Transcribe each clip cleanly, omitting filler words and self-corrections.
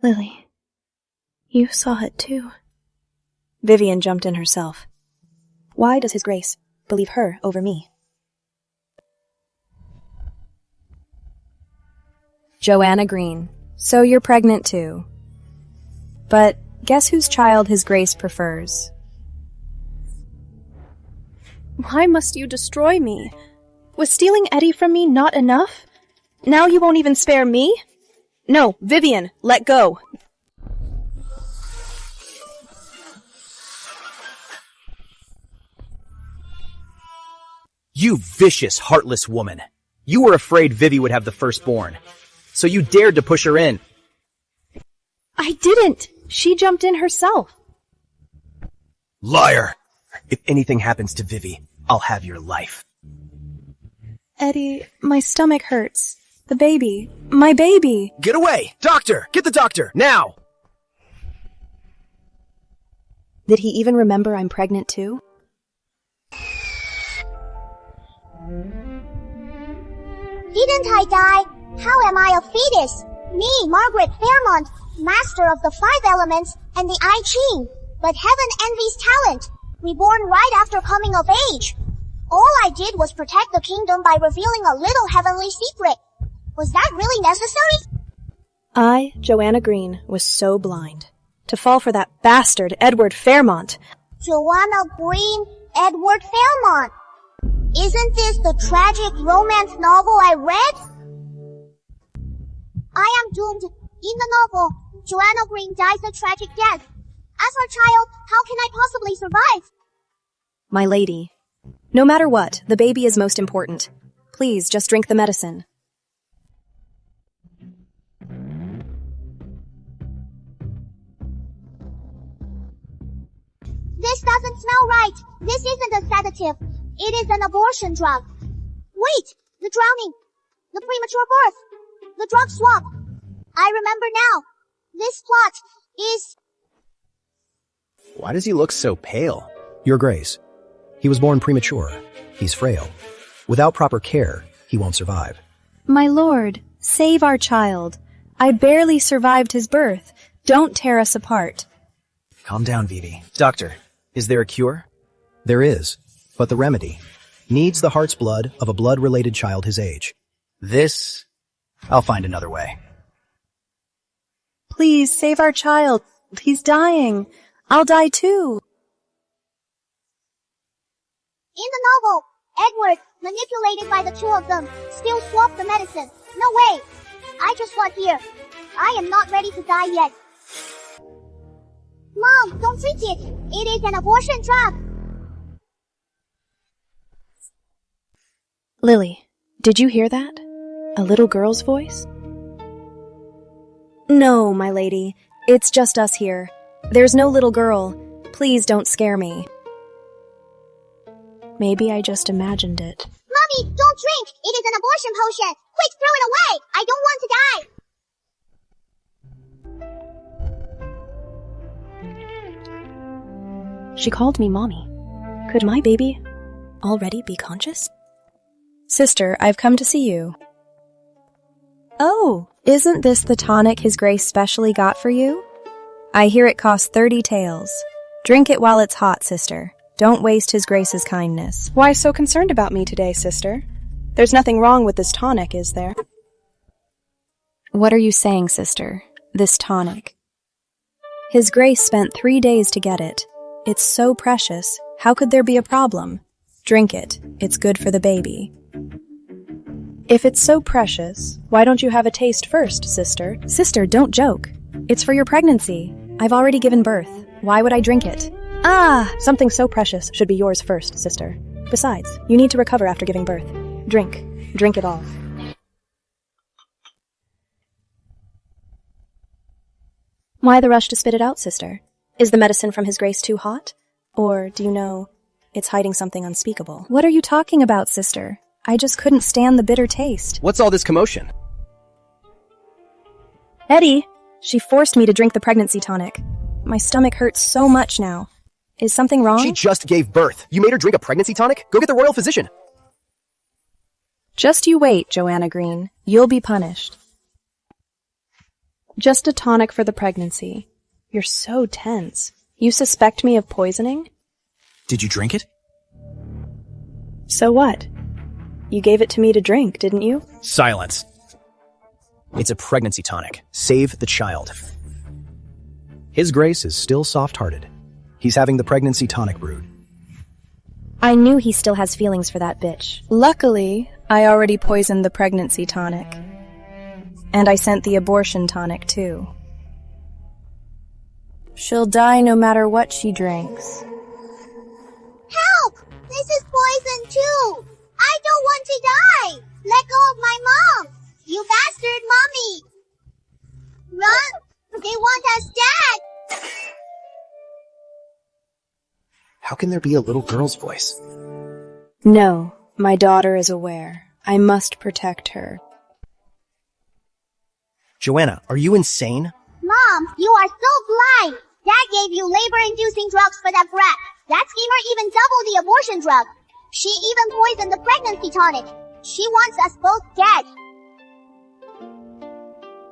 Lily, you saw it too. Vivian jumped in herself. Why does His Grace believe her over me? Joanna Green, so you're pregnant too. But guess whose child His Grace prefers? Why must you destroy me? Was stealing Eddie from me not enough? Now you won't even spare me? No, Vivian, let go. You vicious, heartless woman. You were afraid Vivi would have the firstborn, so you dared to push her in. I didn't. She jumped in herself. Liar! If anything happens to Vivi, I'll have your life. Eddie, my stomach hurts. The baby. My baby. Get away! Doctor! Get the doctor! Now! Did he even remember I'm pregnant too? Didn't I die? How am I a fetus? Me, Margaret Fairmont, master of the 5 elements and the I Ching. But heaven envies talent. Reborn right after coming of age. All I did was protect the kingdom by revealing a little heavenly secret. Was that really necessary? I, Joanna Green, was so blind. To fall for that bastard Edward Fairmont. Joanna Green, Edward Fairmont. Isn't this the tragic romance novel I read? I am doomed. In the novel, Joanna Green dies a tragic death. As her child, how can I possibly survive? My lady, no matter what, the baby is most important. Please, just drink the medicine. This doesn't smell right. This isn't a sedative. It is an abortion drug. Wait! The drowning! The premature birth! The drug swap! I remember now. This plot is... Why does he look so pale? Your Grace, he was born premature. He's frail. Without proper care, he won't survive. My lord, save our child. I barely survived his birth. Don't tear us apart. Calm down, Vivi. Doctor, is there a cure? There is, but the remedy needs the heart's blood of a blood-related child his age. I'll find another way. Please, save our child. He's dying. I'll die too. In the novel, Edward, manipulated by the two of them, still swapped the medicine. No way! I just got here. I am not ready to die yet. Mom, don't drink it. It is an abortion drug. Lily, did you hear that? A little girl's voice? No, my lady. It's just us here. There's no little girl. Please don't scare me. Maybe I just imagined it. Mommy, don't drink! It is an abortion potion! Quick, throw it away! I don't want to die! She called me Mommy. Could my baby already be conscious? Sister, I've come to see you. Oh, isn't this the tonic His Grace specially got for you? I hear it costs 30 taels. Drink it while it's hot, sister. Don't waste His Grace's kindness. Why so concerned about me today, sister? There's nothing wrong with this tonic, is there? What are you saying, sister? This tonic. His Grace spent 3 days to get it. It's so precious. How could there be a problem? Drink it. It's good for the baby. If it's so precious, why don't you have a taste first, sister? Sister, don't joke. It's for your pregnancy. I've already given birth. Why would I drink it? Ah! Something so precious should be yours first, sister. Besides, you need to recover after giving birth. Drink. Drink it all. Why the rush to spit it out, sister? Is the medicine from His Grace too hot? Or do you know it's hiding something unspeakable? What are you talking about, sister? I just couldn't stand the bitter taste. What's all this commotion? Eddie! She forced me to drink the pregnancy tonic. My stomach hurts so much now. Is something wrong? She just gave birth. You made her drink a pregnancy tonic? Go get the royal physician. Just you wait, Joanna Green. You'll be punished. Just a tonic for the pregnancy. You're so tense. You suspect me of poisoning? Did you drink it? So what? You gave it to me to drink, didn't you? Silence. It's a pregnancy tonic. Save the child. His Grace is still soft-hearted. He's having the pregnancy tonic brewed. I knew he still has feelings for that bitch. Luckily, I already poisoned the pregnancy tonic. And I sent the abortion tonic, too. She'll die no matter what she drinks. Help! This is poison too! I don't want to die! Let go of my mom! You bastard mommy! Run! They want us dead! How can there be a little girl's voice? No, my daughter is aware. I must protect her. Joanna, are you insane? Mom, you are so blind! Dad gave you labor-inducing drugs for that brat. That schemer even doubled the abortion drug. She even poisoned the pregnancy tonic. She wants us both dead.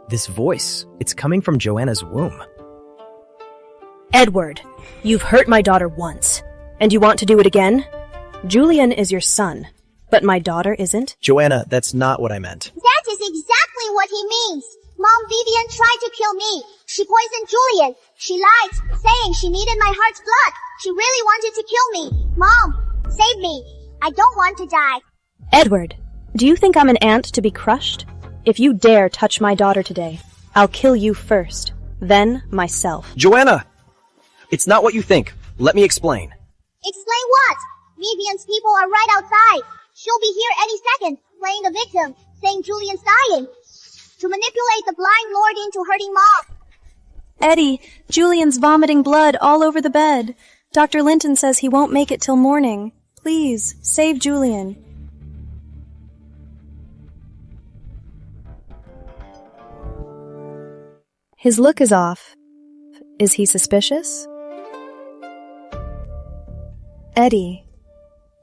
This voice, it's coming from Joanna's womb. Edward, you've hurt my daughter once. And you want to do it again? Julian is your son, but my daughter isn't. Joanna, that's not what I meant. That is exactly what he means. Mom Vivian tried to kill me. She poisoned Julian. She lied, saying she needed my heart's blood. She really wanted to kill me. Mom, save me. I don't want to die. Edward, do you think I'm an ant to be crushed? If you dare touch my daughter today, I'll kill you first, then myself. Joanna! It's not what you think. Let me explain. Explain what? Vivian's people are right outside. She'll be here any second, playing the victim, saying Julian's dying. To manipulate the blind lord into hurting Mom. Eddie, Julian's vomiting blood all over the bed. Dr. Linton says he won't make it till morning. Please, save Julian. His look is off. Is he suspicious? Eddie,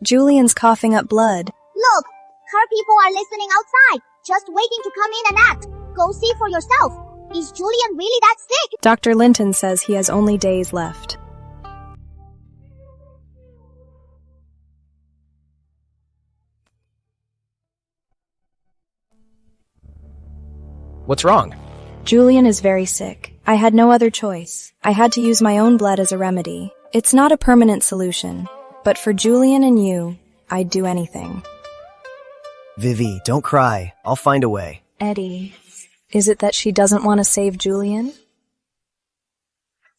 Julian's coughing up blood. Look, her people are listening outside, just waiting to come in and act. Go see for yourself. Is Julian really that sick? Dr. Linton says he has only days left. What's wrong? Julian is very sick. I had no other choice. I had to use my own blood as a remedy. It's not a permanent solution, but for Julian and you, I'd do anything. Vivi, don't cry. I'll find a way. Eddie, is it that she doesn't want to save Julian?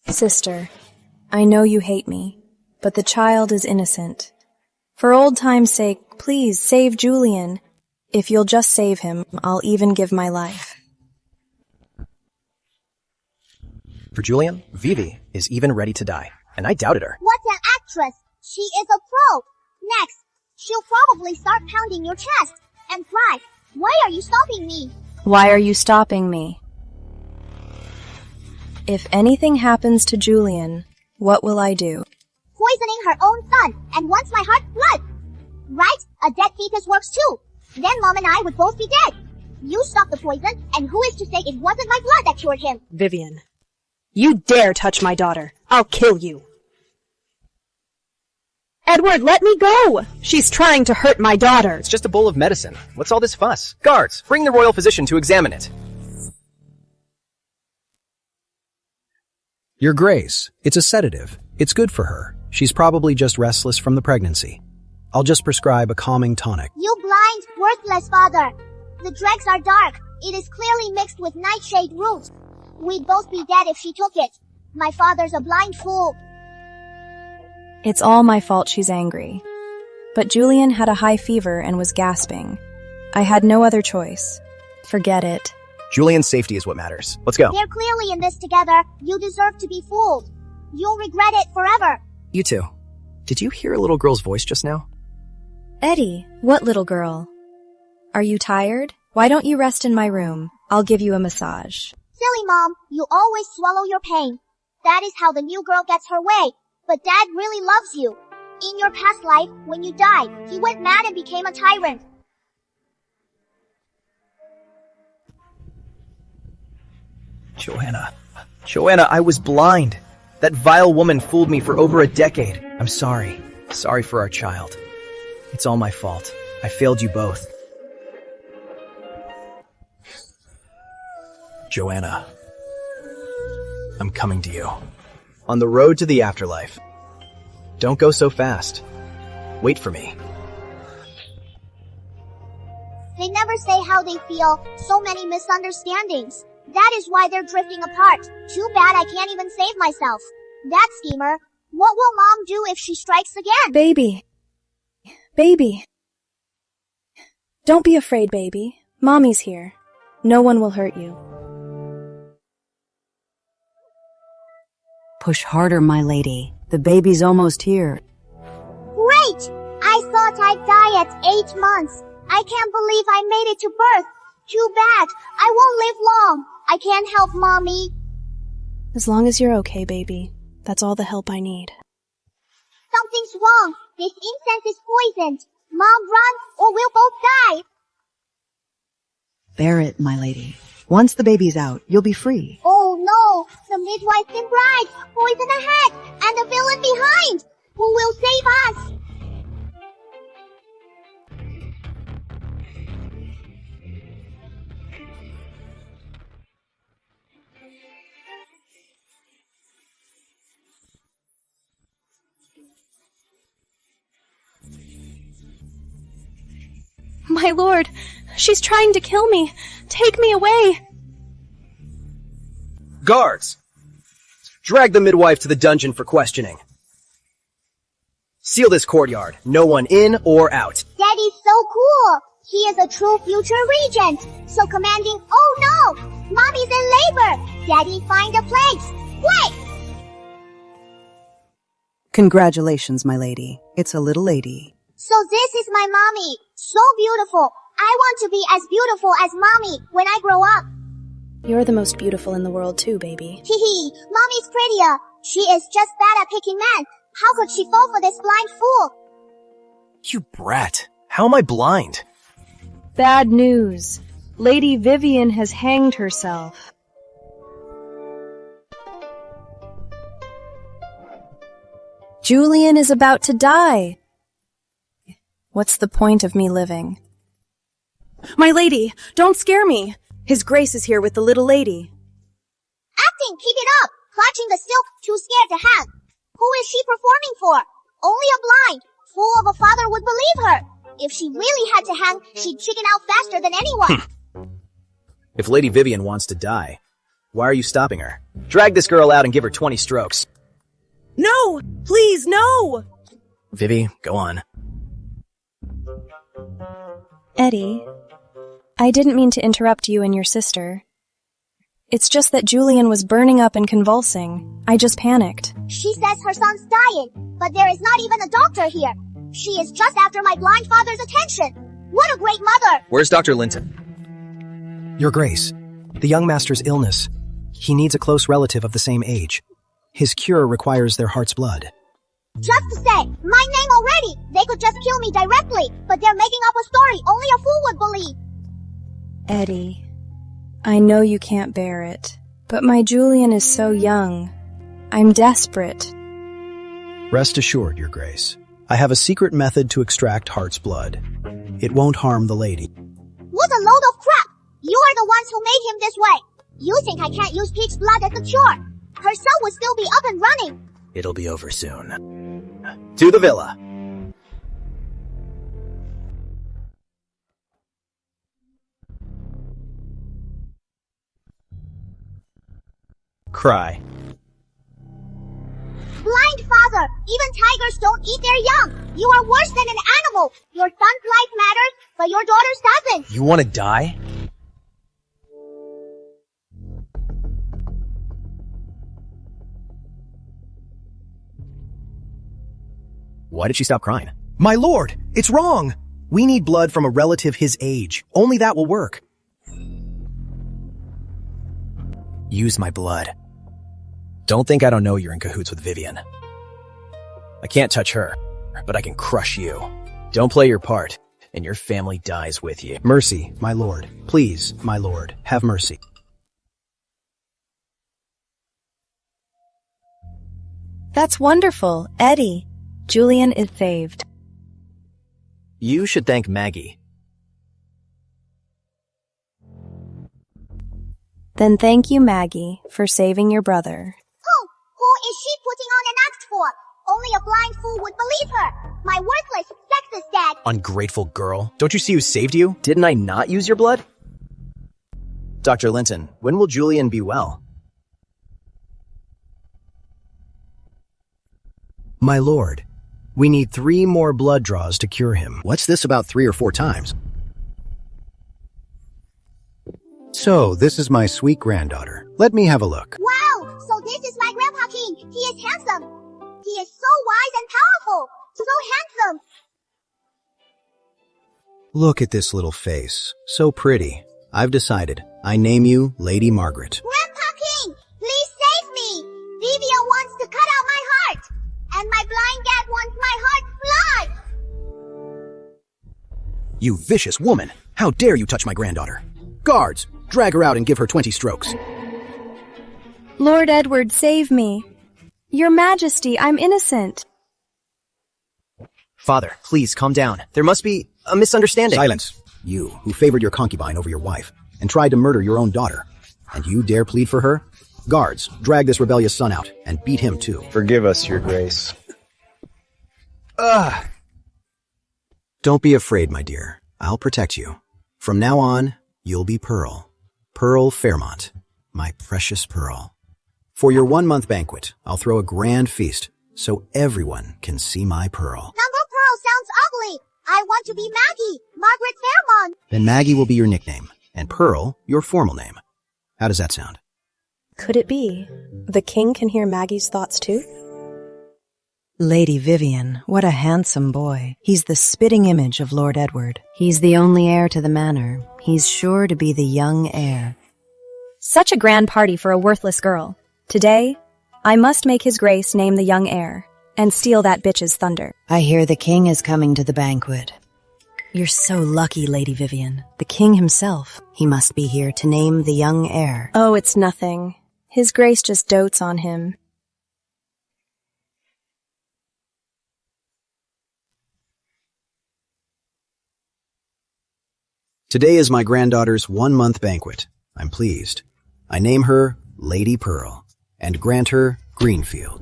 Sister, I know you hate me, but the child is innocent. For old time's sake, please save Julian. If you'll just save him, I'll even give my life. For Julian, Vivi is even ready to die, and I doubted her. What an actress! She is a pro! Next, she'll probably start pounding your chest and cry, "Why are you stopping me?" Why are you stopping me? If anything happens to Julian, what will I do? Poisoning her own son and wants my heart's blood. Right? A dead fetus works too. Then Mom and I would both be dead. You stopped the poison, and who is to say it wasn't my blood that cured him? Vivian, you dare touch my daughter. I'll kill you. Edward, let me go! She's trying to hurt my daughter. It's just a bowl of medicine. What's all this fuss? Guards, bring the royal physician to examine it. Your Grace, it's a sedative. It's good for her. She's probably just restless from the pregnancy. I'll just prescribe a calming tonic. You blind, worthless father. The dregs are dark. It is clearly mixed with nightshade roots. We'd both be dead if she took it. My father's a blind fool. It's all my fault she's angry. But Julian had a high fever and was gasping. I had no other choice. Forget it. Julian's safety is what matters. Let's go. They're clearly in this together. You deserve to be fooled. You'll regret it forever. You too. Did you hear a little girl's voice just now? Eddie, what little girl? Are you tired? Why don't you rest in my room? I'll give you a massage. Silly Mom, you always swallow your pain. That is how the new girl gets her way. But Dad really loves you. In your past life, when you died, he went mad and became a tyrant. Joanna. Joanna, I was blind. That vile woman fooled me for over a decade. I'm sorry. Sorry for our child. It's all my fault. I failed you both. Joanna, I'm coming to you. On the road to the afterlife. Don't go so fast. Wait for me. They never say how they feel. So many misunderstandings. That is why they're drifting apart. Too bad I can't even save myself. That schemer. What will Mom do if she strikes again? Baby. Baby. Don't be afraid, baby. Mommy's here. No one will hurt you. Push harder, my lady. The baby's almost here. Great! I thought I'd die at 8 months. I can't believe I made it to birth. Too bad. I won't live long. I can't help Mommy. As long as you're okay, baby. That's all the help I need. Something's wrong. This incense is poisoned. Mom, run, or we'll both die. Bear it, my lady. Once the baby's out, you'll be free. Oh no! The midwife and bride, poison ahead, and the villain behind! Who will save us? My lord, she's trying to kill me. Take me away. Guards! Drag the midwife to the dungeon for questioning. Seal this courtyard. No one in or out. Daddy's so cool. He is a true future regent. So commanding, oh no! Mommy's in labor! Daddy, find a place! Wait! Congratulations, my lady. It's a little lady. So this is my mommy. So beautiful. I want to be as beautiful as Mommy when I grow up. You're the most beautiful in the world too, baby. Hee Mommy's prettier. She is just bad at picking men. How could she fall for this blind fool? You brat. How am I blind? Bad news. Lady Vivian has hanged herself. Julian is about to die. What's the point of me living? My lady, don't scare me. His Grace is here with the little lady. Acting, keep it up. Clutching the silk, too scared to hang. Who is she performing for? Only a blind, fool of a father would believe her. If she really had to hang, she'd chicken out faster than anyone. If Lady Vivian wants to die, why are you stopping her? Drag this girl out and give her 20 strokes. No! Please, no! Vivi, go on. Eddie, I didn't mean to interrupt you and your sister. It's just that Julian was burning up and convulsing. I just panicked. She says her son's dying, but there is not even a doctor here. She is just after my blind father's attention. What a great mother! Where's Dr. Linton? Your Grace, the young master's illness. He needs a close relative of the same age. His cure requires their heart's blood. Just to say, my name already! They could just kill me directly, but they're making up a story only a fool would believe. Eddie, I know you can't bear it, but my Julian is so young. I'm desperate. Rest assured, Your Grace. I have a secret method to extract heart's blood. It won't harm the lady. What a load of crap! You are the ones who made him this way. You think I can't use pig's blood as a cure? Her son would still be up and running. It'll be over soon. To the villa. Cry. Blind father! Even tigers don't eat their young! You are worse than an animal! Your son's life matters, but your daughter's doesn't! You want to die? Why did she stop crying? My lord, it's wrong! We need blood from a relative his age. Only that will work. Use my blood. Don't think I don't know you're in cahoots with Vivian. I can't touch her, but I can crush you. Don't play your part, and your family dies with you. Mercy, my lord. Please, my lord, have mercy. That's wonderful, Eddie. Julian is saved. You should thank Maggie. Then thank you, Maggie, for saving your brother. Who is she putting on an act for? Only a blind fool would believe her. My worthless, sexist dad. Ungrateful girl. Don't you see who saved you? Didn't I not use your blood? Dr. Linton, when will Julian be well? My lord, we need 3 more blood draws to cure him. What's this about 3 or 4 times? So, this is my sweet granddaughter. Let me have a look. Wow, so this is my Grandpa King. He is handsome. He is so wise and powerful. So handsome. Look at this little face. So pretty. I've decided. I name you Lady Margaret. Grandpa King, please save me. Vivian wants to cut out my heart. And my blind dad wants my heart blood. You vicious woman! How dare you touch my granddaughter? Guards, drag her out and give her 20 strokes. Lord Edward, save me. Your Majesty, I'm innocent. Father, please calm down. There must be a misunderstanding. Silence. You, who favored your concubine over your wife and tried to murder your own daughter. And you dare plead for her? Guards, drag this rebellious son out and beat him too. Forgive us, Your Grace. Don't be afraid, my dear. I'll protect you. From now on, you'll be Pearl. Pearl Fairmont. My precious Pearl. For your 1-month banquet, I'll throw a grand feast so everyone can see my Pearl. Number Pearl sounds ugly. I want to be Maggie, Margaret Fairmont. Then Maggie will be your nickname, and Pearl your formal name. How does that sound? Could it be? The king can hear Maggie's thoughts too? Lady Vivian, what a handsome boy. He's the spitting image of Lord Edward. He's the only heir to the manor. He's sure to be the young heir. Such a grand party for a worthless girl. Today, I must make his grace name the young heir and steal that bitch's thunder. I hear the king is coming to the banquet. You're so lucky, Lady Vivian. The king himself. He must be here to name the young heir. Oh, it's nothing. His grace just dotes on him. Today is my granddaughter's 1-month banquet. I'm pleased. I name her Lady Pearl and grant her Greenfield.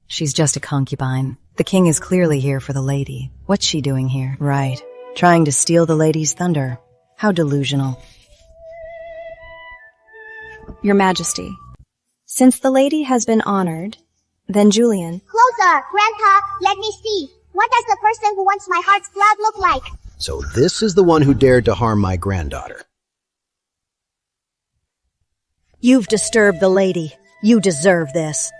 She's just a concubine. The king is clearly here for the lady. What's she doing here? Right. Trying to steal the lady's thunder. How delusional. Your Majesty, since the lady has been honored, then Julian... Closer, Grandpa, let me see. What does the person who wants my heart's blood look like? So this is the one who dared to harm my granddaughter. You've disturbed the lady. You deserve this.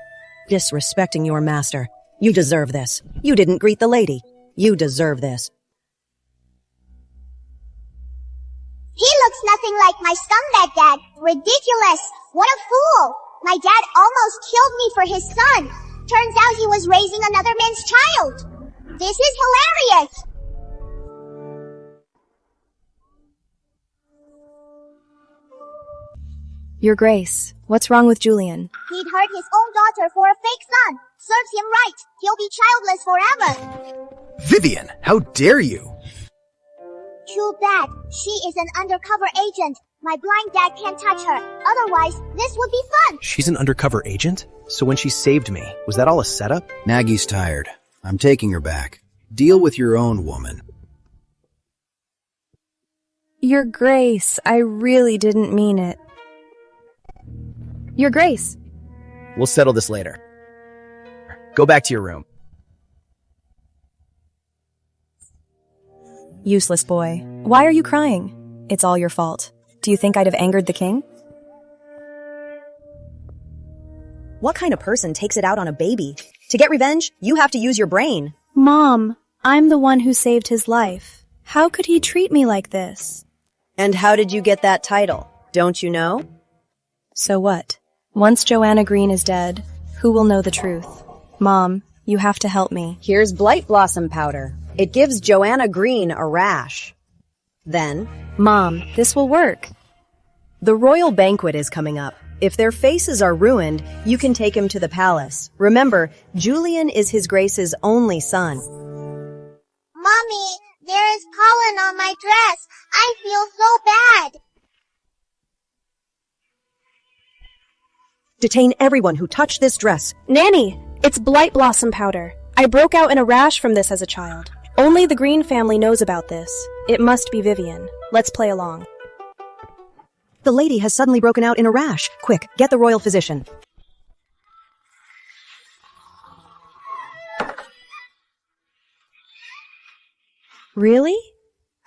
Disrespecting your master. You deserve this. You didn't greet the lady. You deserve this. He looks nothing like my scumbag dad. Ridiculous. What a fool. My dad almost killed me for his son. Turns out he was raising another man's child. This is hilarious. Your Grace, what's wrong with Julian? He'd hurt his own daughter for a fake son. Serves him right. He'll be childless forever. Vivian, how dare you? Too bad. She is an undercover agent. My blind dad can't touch her. Otherwise, this would be fun. She's an undercover agent? So when she saved me, was that all a setup? Maggie's tired. I'm taking her back. Deal with your own woman. Your Grace, I really didn't mean it. Your Grace. We'll settle this later. Go back to your room. Useless boy. Why are you crying? It's all your fault. Do you think I'd have angered the king? What kind of person takes it out on a baby? To get revenge, you have to use your brain. Mom, I'm the one who saved his life. How could he treat me like this? And how did you get that title? Don't you know? So what? Once Joanna Green is dead, who will know the truth? Mom, you have to help me. Here's Blight Blossom powder. It gives Joanna Green a rash. Then, Mom, this will work. The royal banquet is coming up. If their faces are ruined, you can take him to the palace. Remember, Julian is His Grace's only son. Mommy, there is pollen on my dress. I feel so bad. Detain everyone who touched this dress. Nanny, it's blight blossom powder. I broke out in a rash from this as a child. Only the Green family knows about this. It must be Vivian. Let's play along. The lady has suddenly broken out in a rash. Quick, get the royal physician. Really?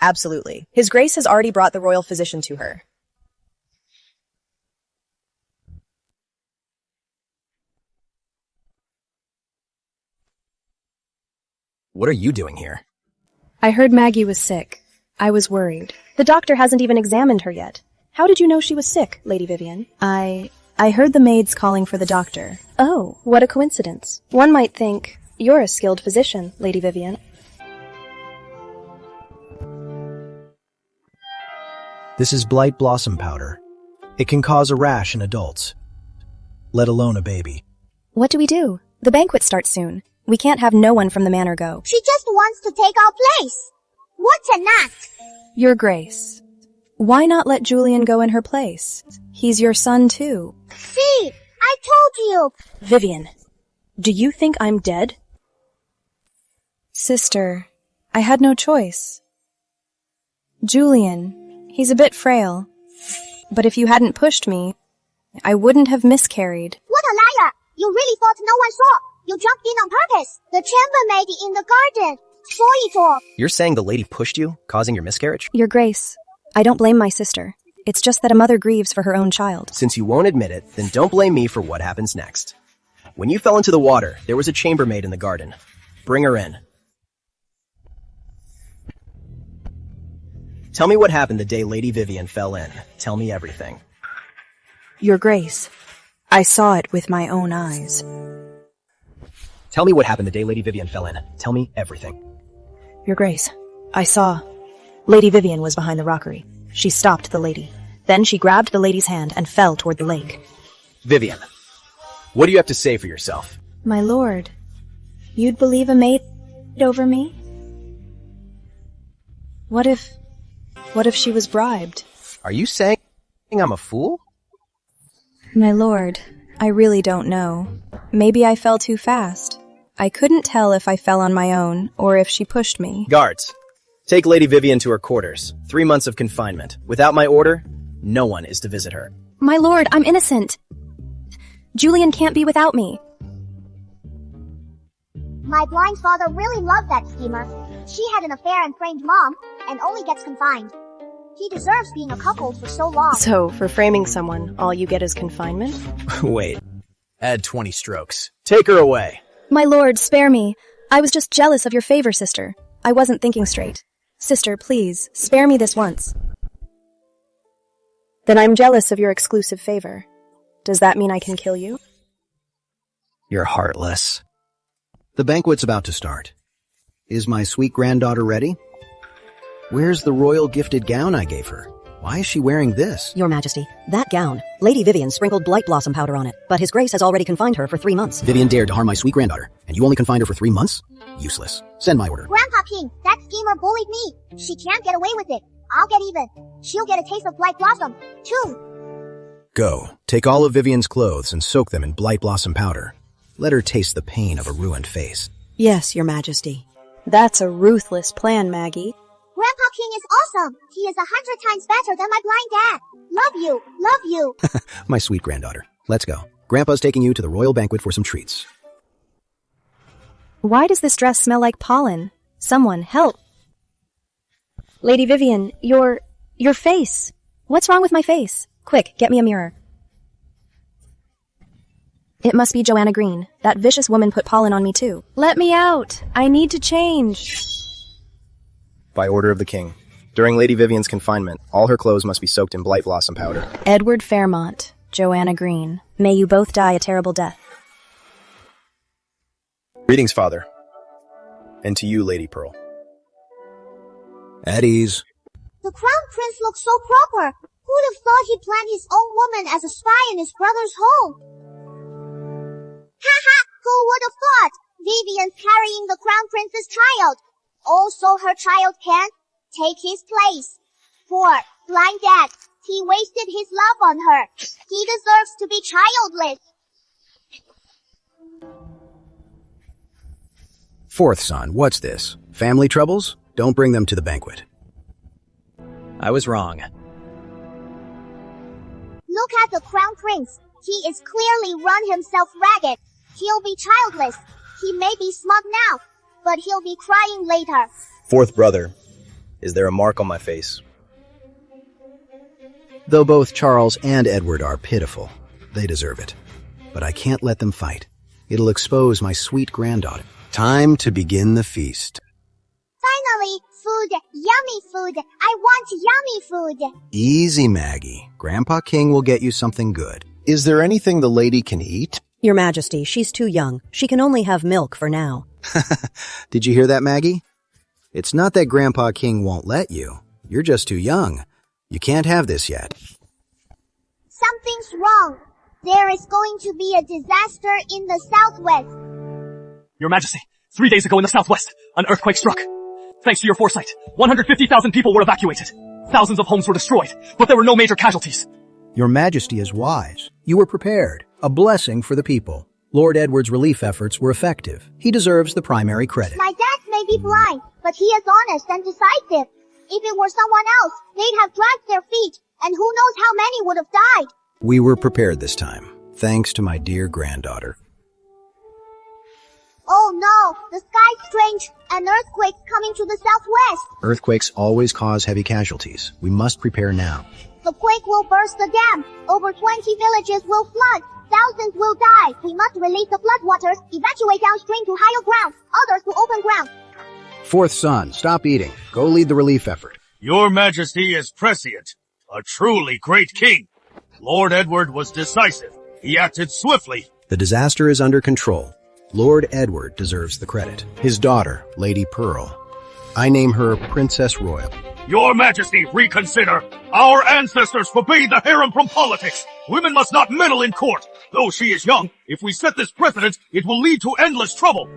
Absolutely. His Grace has already brought the royal physician to her. What are you doing here? I heard Maggie was sick. I was worried. The doctor hasn't even examined her yet. How did you know she was sick, Lady Vivian? I heard the maids calling for the doctor. Oh, what a coincidence. One might think you're a skilled physician, Lady Vivian. This is blight blossom powder. It can cause a rash in adults, let alone a baby. What do we do? The banquet starts soon. We can't have no one from the manor go. She just wants to take our place. What an act! Your Grace, why not let Julian go in her place? He's your son too. See, I told you. Vivian, do you think I'm dead? Sister, I had no choice. Julian, he's a bit frail. But if you hadn't pushed me, I wouldn't have miscarried. What a liar! You really thought no one saw. You jumped in on purpose. The chambermaid in the garden saw it all. You're saying the lady pushed you, causing your miscarriage? Your Grace, I don't blame my sister. It's just that a mother grieves for her own child. Since you won't admit it, then don't blame me for what happens next. When you fell into the water, there was a chambermaid in the garden. Bring her in. Tell me what happened the day Lady Vivian fell in. Tell me everything. Your Grace, I saw it with my own eyes. Tell me what happened the day Lady Vivian fell in. Tell me everything. Your Grace, I saw. Lady Vivian was behind the rockery. She stopped the lady. Then she grabbed the lady's hand and fell toward the lake. Vivian, what do you have to say for yourself? My lord, you'd believe a maid over me? What if she was bribed? Are you saying I'm a fool? My lord, I really don't know. Maybe I fell too fast. I couldn't tell if I fell on my own or if she pushed me. Guards, take Lady Vivian to her quarters. 3 months of confinement. Without my order, no one is to visit her. My lord, I'm innocent. Julian can't be without me. My blind father really loved that schemer. She had an affair and framed mom, and only gets confined. He deserves being a cuckold for so long. So, for framing someone, all you get is confinement? Wait. Add 20 strokes. Take her away. My lord, spare me. I was just jealous of your favor, sister. I wasn't thinking straight. Sister, please, spare me this once. Then I'm jealous of your exclusive favor. Does that mean I can kill you? You're heartless. The banquet's about to start. Is my sweet granddaughter ready? Where's the royal gifted gown I gave her? Why is she wearing this? Your Majesty, that gown. Lady Vivian sprinkled blight blossom powder on it, but His Grace has already confined her for 3 months. Vivian dared to harm my sweet granddaughter, and you only confined her for 3 months? Useless. Send my order. Grandpa King, that schemer bullied me. She can't get away with it. I'll get even. She'll get a taste of blight blossom, too. Go. Take all of Vivian's clothes and soak them in blight blossom powder. Let her taste the pain of a ruined face. Yes, Your Majesty. That's a ruthless plan, Maggie. Grandpa King is awesome. He is 100 times better than my blind dad. Love you. Love you. My sweet granddaughter. Let's go. Grandpa's taking you to the royal banquet for some treats. Why does this dress smell like pollen? Someone, help! Lady Vivian, your face. What's wrong with my face? Quick, get me a mirror. It must be Joanna Green. That vicious woman put pollen on me too. Let me out. I need to change. By order of the king. During Lady Vivian's confinement, all her clothes must be soaked in blight blossom powder. Edward Fairmont, Joanna Green. May you both die a terrible death. Greetings, Father. And to you, Lady Pearl. At ease. The crown prince looks so proper. Who Who'd have thought he'd plant his own woman as a spy in his brother's home? Haha, who would have thought? Vivian's carrying the crown prince's child. Also her child can take his place. Poor, blind dad. He wasted his love on her. He deserves to be childless. Fourth son, what's this? Family troubles? Don't bring them to the banquet. I was wrong. Look at the crown prince. He is clearly run himself ragged. He'll be childless. He may be smug now, but he'll be crying later. Fourth brother. Is there a mark on my face? Though both Charles and Edward are pitiful, they deserve it. But I can't let them fight. It'll expose my sweet granddaughter. Time to begin the feast. Finally, food. Yummy food. I want yummy food. Easy, Maggie. Grandpa King will get you something good. Is there anything the lady can eat? Your Majesty, she's too young. She can only have milk for now. Did you hear that, Maggie? It's not that Grandpa King won't let you. You're just too young. You can't have this yet. Something's wrong. There is going to be a disaster in the southwest. Your Majesty, 3 days ago in the southwest, an earthquake struck. Thanks to your foresight, 150,000 people were evacuated. Thousands of homes were destroyed, but there were no major casualties. Your Majesty is wise. You were prepared. A blessing for the people. Lord Edward's relief efforts were effective. He deserves the primary credit. My dad may be blind, but he is honest and decisive. If it were someone else, they'd have dragged their feet, and who knows how many would have died. We were prepared this time, thanks to my dear granddaughter. Oh no, the sky's strange. An earthquake's coming to the southwest. Earthquakes always cause heavy casualties. We must prepare now. The quake will burst the dam. Over 20 villages will flood. Thousands will die. We must release the floodwaters, evacuate downstream to higher ground, others to open ground. Fourth son, stop eating. Go lead the relief effort. Your Majesty is prescient. A truly great king. Lord Edward was decisive. He acted swiftly. The disaster is under control. Lord Edward deserves the credit. His daughter, Lady Pearl. I name her Princess Royal. Your Majesty, reconsider. Our ancestors forbade the harem from politics. Women must not meddle in court. Though she is young, if we set this precedent, it will lead to endless trouble.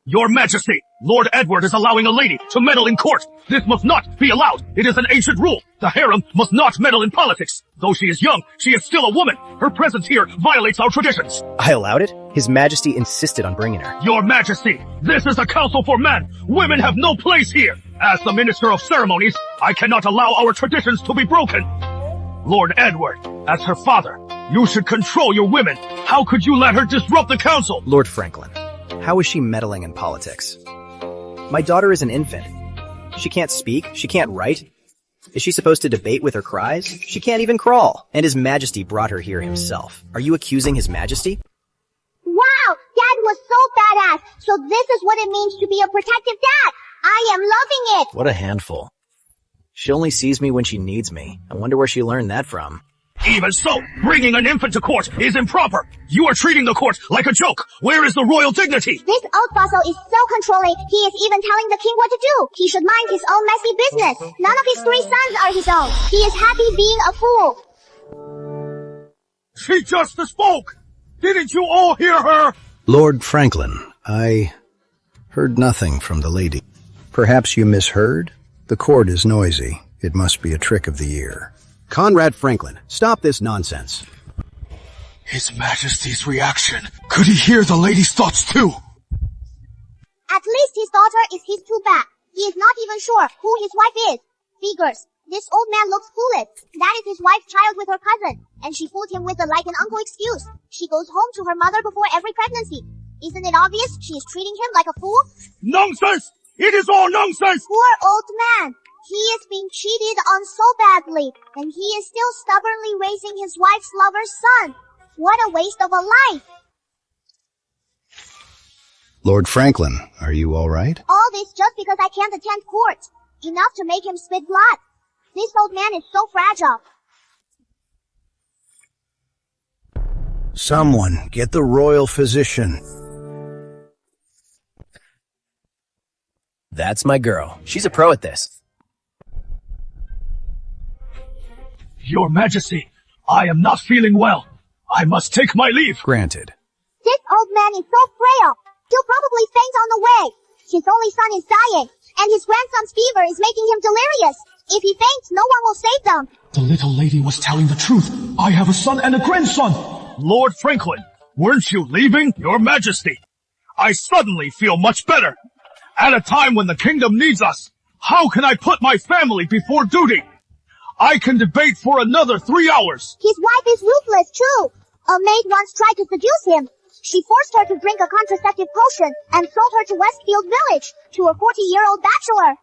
Your Majesty, Lord Edward is allowing a lady to meddle in court. This must not be allowed. It is an ancient rule. The harem must not meddle in politics. Though she is young, she is still a woman. Her presence here violates our traditions. I allowed it? His Majesty insisted on bringing her. Your Majesty, this is a council for men. Women have no place here. As the Minister of Ceremonies, I cannot allow our traditions to be broken. Lord Edward, as her father, you should control your women. How could you let her disrupt the council? Lord Franklin, how is she meddling in politics? My daughter is an infant. She can't speak. She can't write. Is she supposed to debate with her cries? She can't even crawl. And His Majesty brought her here himself. Are you accusing His Majesty? Wow, Dad was so badass. So this is what it means to be a protective dad. I am loving it. What a handful. She only sees me when she needs me. I wonder where she learned that from. Even so, bringing an infant to court is improper. You are treating the court like a joke. Where is the royal dignity? This old fossil is so controlling, he is even telling the king what to do. He should mind his own messy business. None of his 3 sons are his own. He is happy being a fool. She just spoke. Didn't you all hear her? Lord Franklin, I heard nothing from the lady. Perhaps you misheard? The court is noisy. It must be a trick of the ear. Conrad Franklin, stop this nonsense. His Majesty's reaction. Could he hear the lady's thoughts too? At least his daughter is his too bad. He is not even sure who his wife is. Figures. This old man looks foolish. That is his wife's child with her cousin. And she fooled him with the like an uncle excuse. She goes home to her mother before every pregnancy. Isn't it obvious she is treating him like a fool? Nonsense! It is all nonsense! Poor old man. He is being cheated on so badly, and he is still stubbornly raising his wife's lover's son. What a waste of a life. Lord Franklin, are you all right? All this just because I can't attend court. Enough to make him spit blood. This old man is so fragile. Someone, get the royal physician. That's my girl. She's a pro at this. Your Majesty, I am not feeling well. I must take my leave. Granted. This old man is so frail. He'll probably faint on the way. His only son is dying, and his grandson's fever is making him delirious. If he faints, no one will save them. The little lady was telling the truth. I have a son and a grandson. Lord Franklin, weren't you leaving? Your Majesty, I suddenly feel much better. At a time when the kingdom needs us, how can I put my family before duty? I can debate for another 3 hours. His wife is ruthless too. A maid once tried to seduce him. She forced her to drink a contraceptive potion and sold her to Westfield Village, to a 40-year-old bachelor.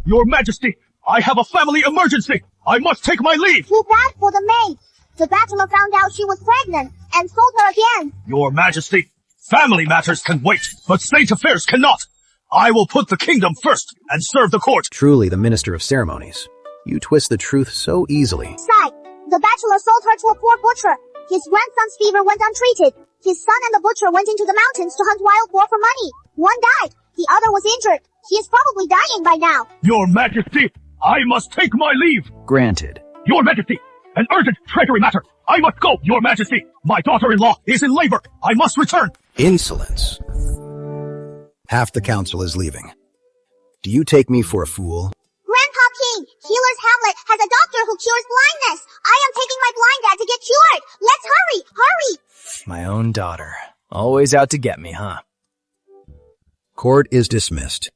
Your Majesty, I have a family emergency. I must take my leave. Too bad for the maid. The bachelor found out she was pregnant and sold her again. Your Majesty, family matters can wait, but state affairs cannot. I will put the kingdom first and serve the court. Truly the Minister of Ceremonies. You twist the truth so easily. Sigh. The bachelor sold her to a poor butcher. His grandson's fever went untreated. His son and the butcher went into the mountains to hunt wild boar for money. One died. The other was injured. He is probably dying by now. Your Majesty, I must take my leave. Granted. Your Majesty, an urgent treasury matter. I must go, Your Majesty. My daughter-in-law is in labor. I must return. Insolence. Half the council is leaving. Do you take me for a fool? Grandpa King, Healer's Hamlet has a doctor who cures blindness. I am taking my blind dad to get cured. Let's hurry, hurry. My own daughter. Always out to get me, huh? Court is dismissed.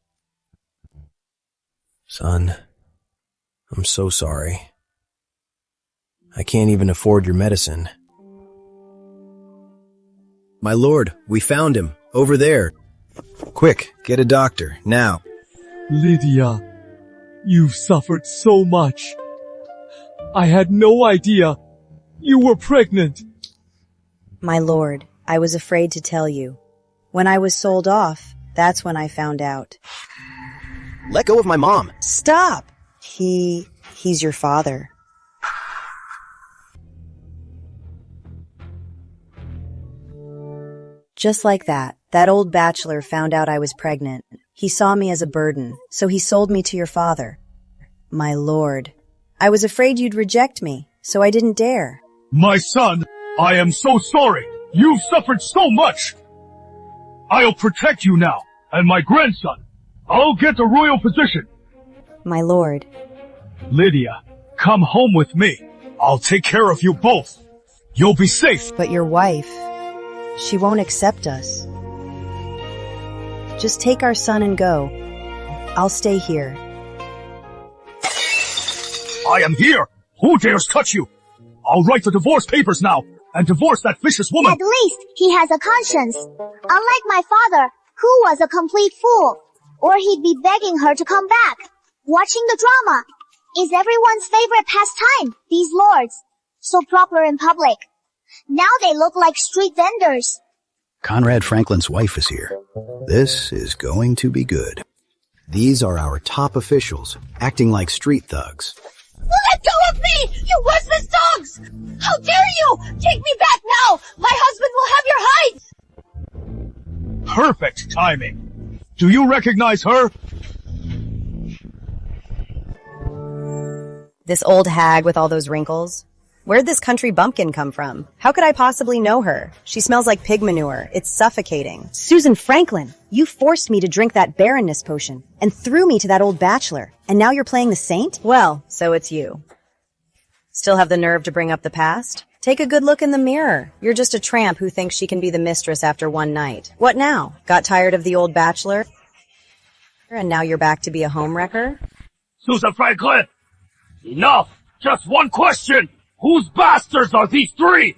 Son, I'm so sorry. I can't even afford your medicine. My lord, we found him. Over there. Quick, get a doctor, now. Lydia, you've suffered so much. I had no idea you were pregnant. My lord, I was afraid to tell you. When I was sold off, that's when I found out. Let go of my mom. Stop! He's your father. Just like that old bachelor found out I was pregnant. He saw me as a burden, so he sold me to your father. My lord, I was afraid you'd reject me, so I didn't dare. My son, I am so sorry. You've suffered so much. I'll protect you now, and my grandson. I'll get a royal position. My lord. Lydia, come home with me. I'll take care of you both. You'll be safe. But your wife, she won't accept us. Just take our son and go. I'll stay here. I am here. Who dares touch you? I'll write the divorce papers now and divorce that vicious woman. At least he has a conscience. Unlike my father, who was a complete fool. Or he'd be begging her to come back. Watching the drama is everyone's favorite pastime, these lords. So proper in public. Now they look like street vendors. Conrad Franklin's wife is here. This is going to be good. These are our top officials, acting like street thugs. Let go of me, you worthless dogs! How dare you! Take me back now! My husband will have your hides! Perfect timing. Do you recognize her? This old hag with all those wrinkles? Where'd this country bumpkin come from? How could I possibly know her? She smells like pig manure. It's suffocating. Susan Franklin, you forced me to drink that barrenness potion and threw me to that old bachelor. And now you're playing the saint? Well, so it's you. Still have the nerve to bring up the past? Take a good look in the mirror. You're just a tramp who thinks she can be the mistress after one night. What now? Got tired of the old bachelor? And now you're back to be a homewrecker? Susan Franklin! Enough! Just one question! Whose bastards are these three?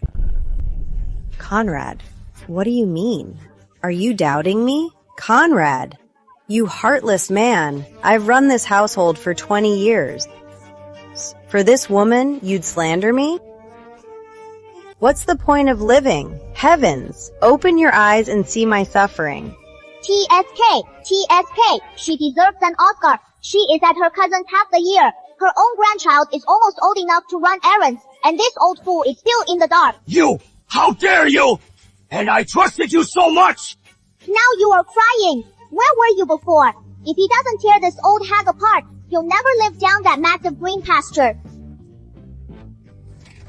Conrad, what do you mean? Are you doubting me? Conrad, you heartless man. I've run this household for 20 years. For this woman, you'd slander me? What's the point of living? Heavens, open your eyes and see my suffering. TSK. She deserves an Oscar. She is at her cousin's half the year. Her own grandchild is almost old enough to run errands, and this old fool is still in the dark. You! How dare you! And I trusted you so much! Now you are crying. Where were you before? If he doesn't tear this old hag apart, you'll never live down that massive green pasture.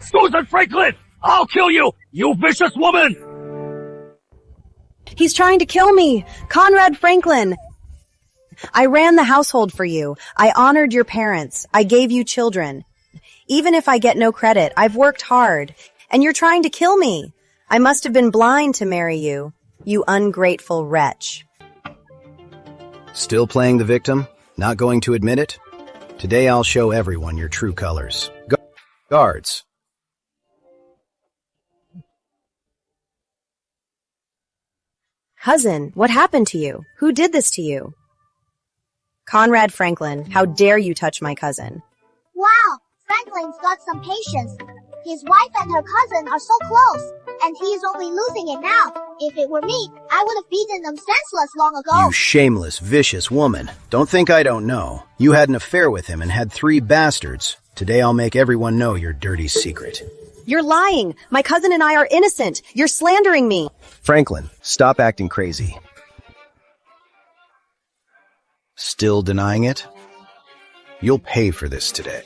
Susan Franklin! I'll kill you, you vicious woman! He's trying to kill me! Conrad Franklin! I ran the household for you. I honored your parents. I gave you children. Even if I get no credit, I've worked hard. And you're trying to kill me. I must have been blind to marry you, you ungrateful wretch. Still playing the victim? Not going to admit it? Today I'll show everyone your true colors. Guards. Cousin, what happened to you? Who did this to you? Conrad Franklin, how dare you touch my cousin? Wow, Franklin's got some patience. His wife and her cousin are so close, and he is only losing it now. If it were me, I would have beaten them senseless long ago. You shameless, vicious woman. Don't think I don't know. You had an affair with him and had 3 bastards. Today I'll make everyone know your dirty secret. You're lying! My cousin and I are innocent! You're slandering me! Franklin, stop acting crazy. Still denying it? You'll pay for this today.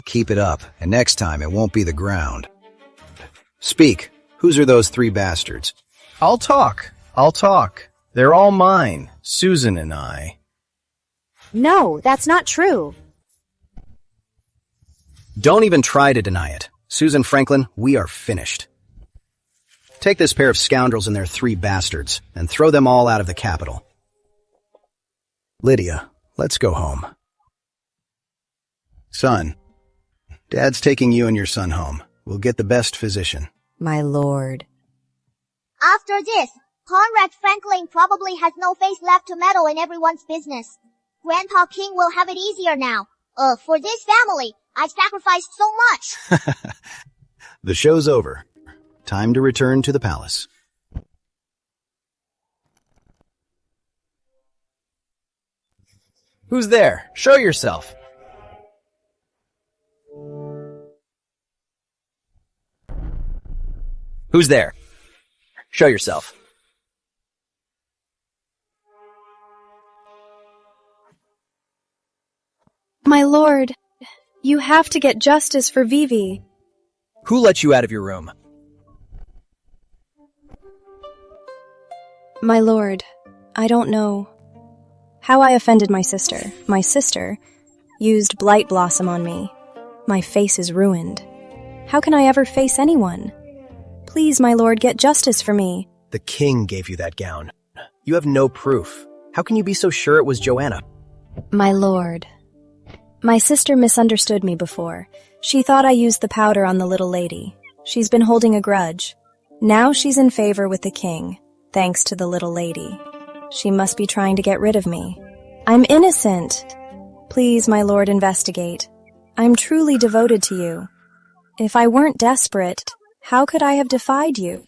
Keep it up, and next time it won't be the ground. Speak. Whose are those 3 bastards? I'll talk. They're all mine, Susan and I. No, that's not true. Don't even try to deny it. Susan Franklin, we are finished. Take this pair of scoundrels and their 3 bastards, and throw them all out of the capital. Lydia, let's go home. Son, Dad's taking you and your son home. We'll get the best physician. My lord. After this, Conrad Franklin probably has no face left to meddle in everyone's business. Grandpa King will have it easier now. For this family, I've sacrificed so much. The show's over. Time to return to the palace. Who's there? Show yourself. Who's there? Show yourself. My lord, you have to get justice for Vivi. Who let you out of your room? My lord, I don't know how I offended my sister. My sister used Blight Blossom on me. My face is ruined. How can I ever face anyone? Please, my lord, get justice for me. The king gave you that gown. You have no proof. How can you be so sure it was Joanna? My lord, my sister misunderstood me before. She thought I used the powder on the little lady. She's been holding a grudge. Now she's in favor with the king, thanks to the little lady. She must be trying to get rid of me. I'm innocent. Please, my lord, investigate. I'm truly devoted to you. If I weren't desperate, how could I have defied you?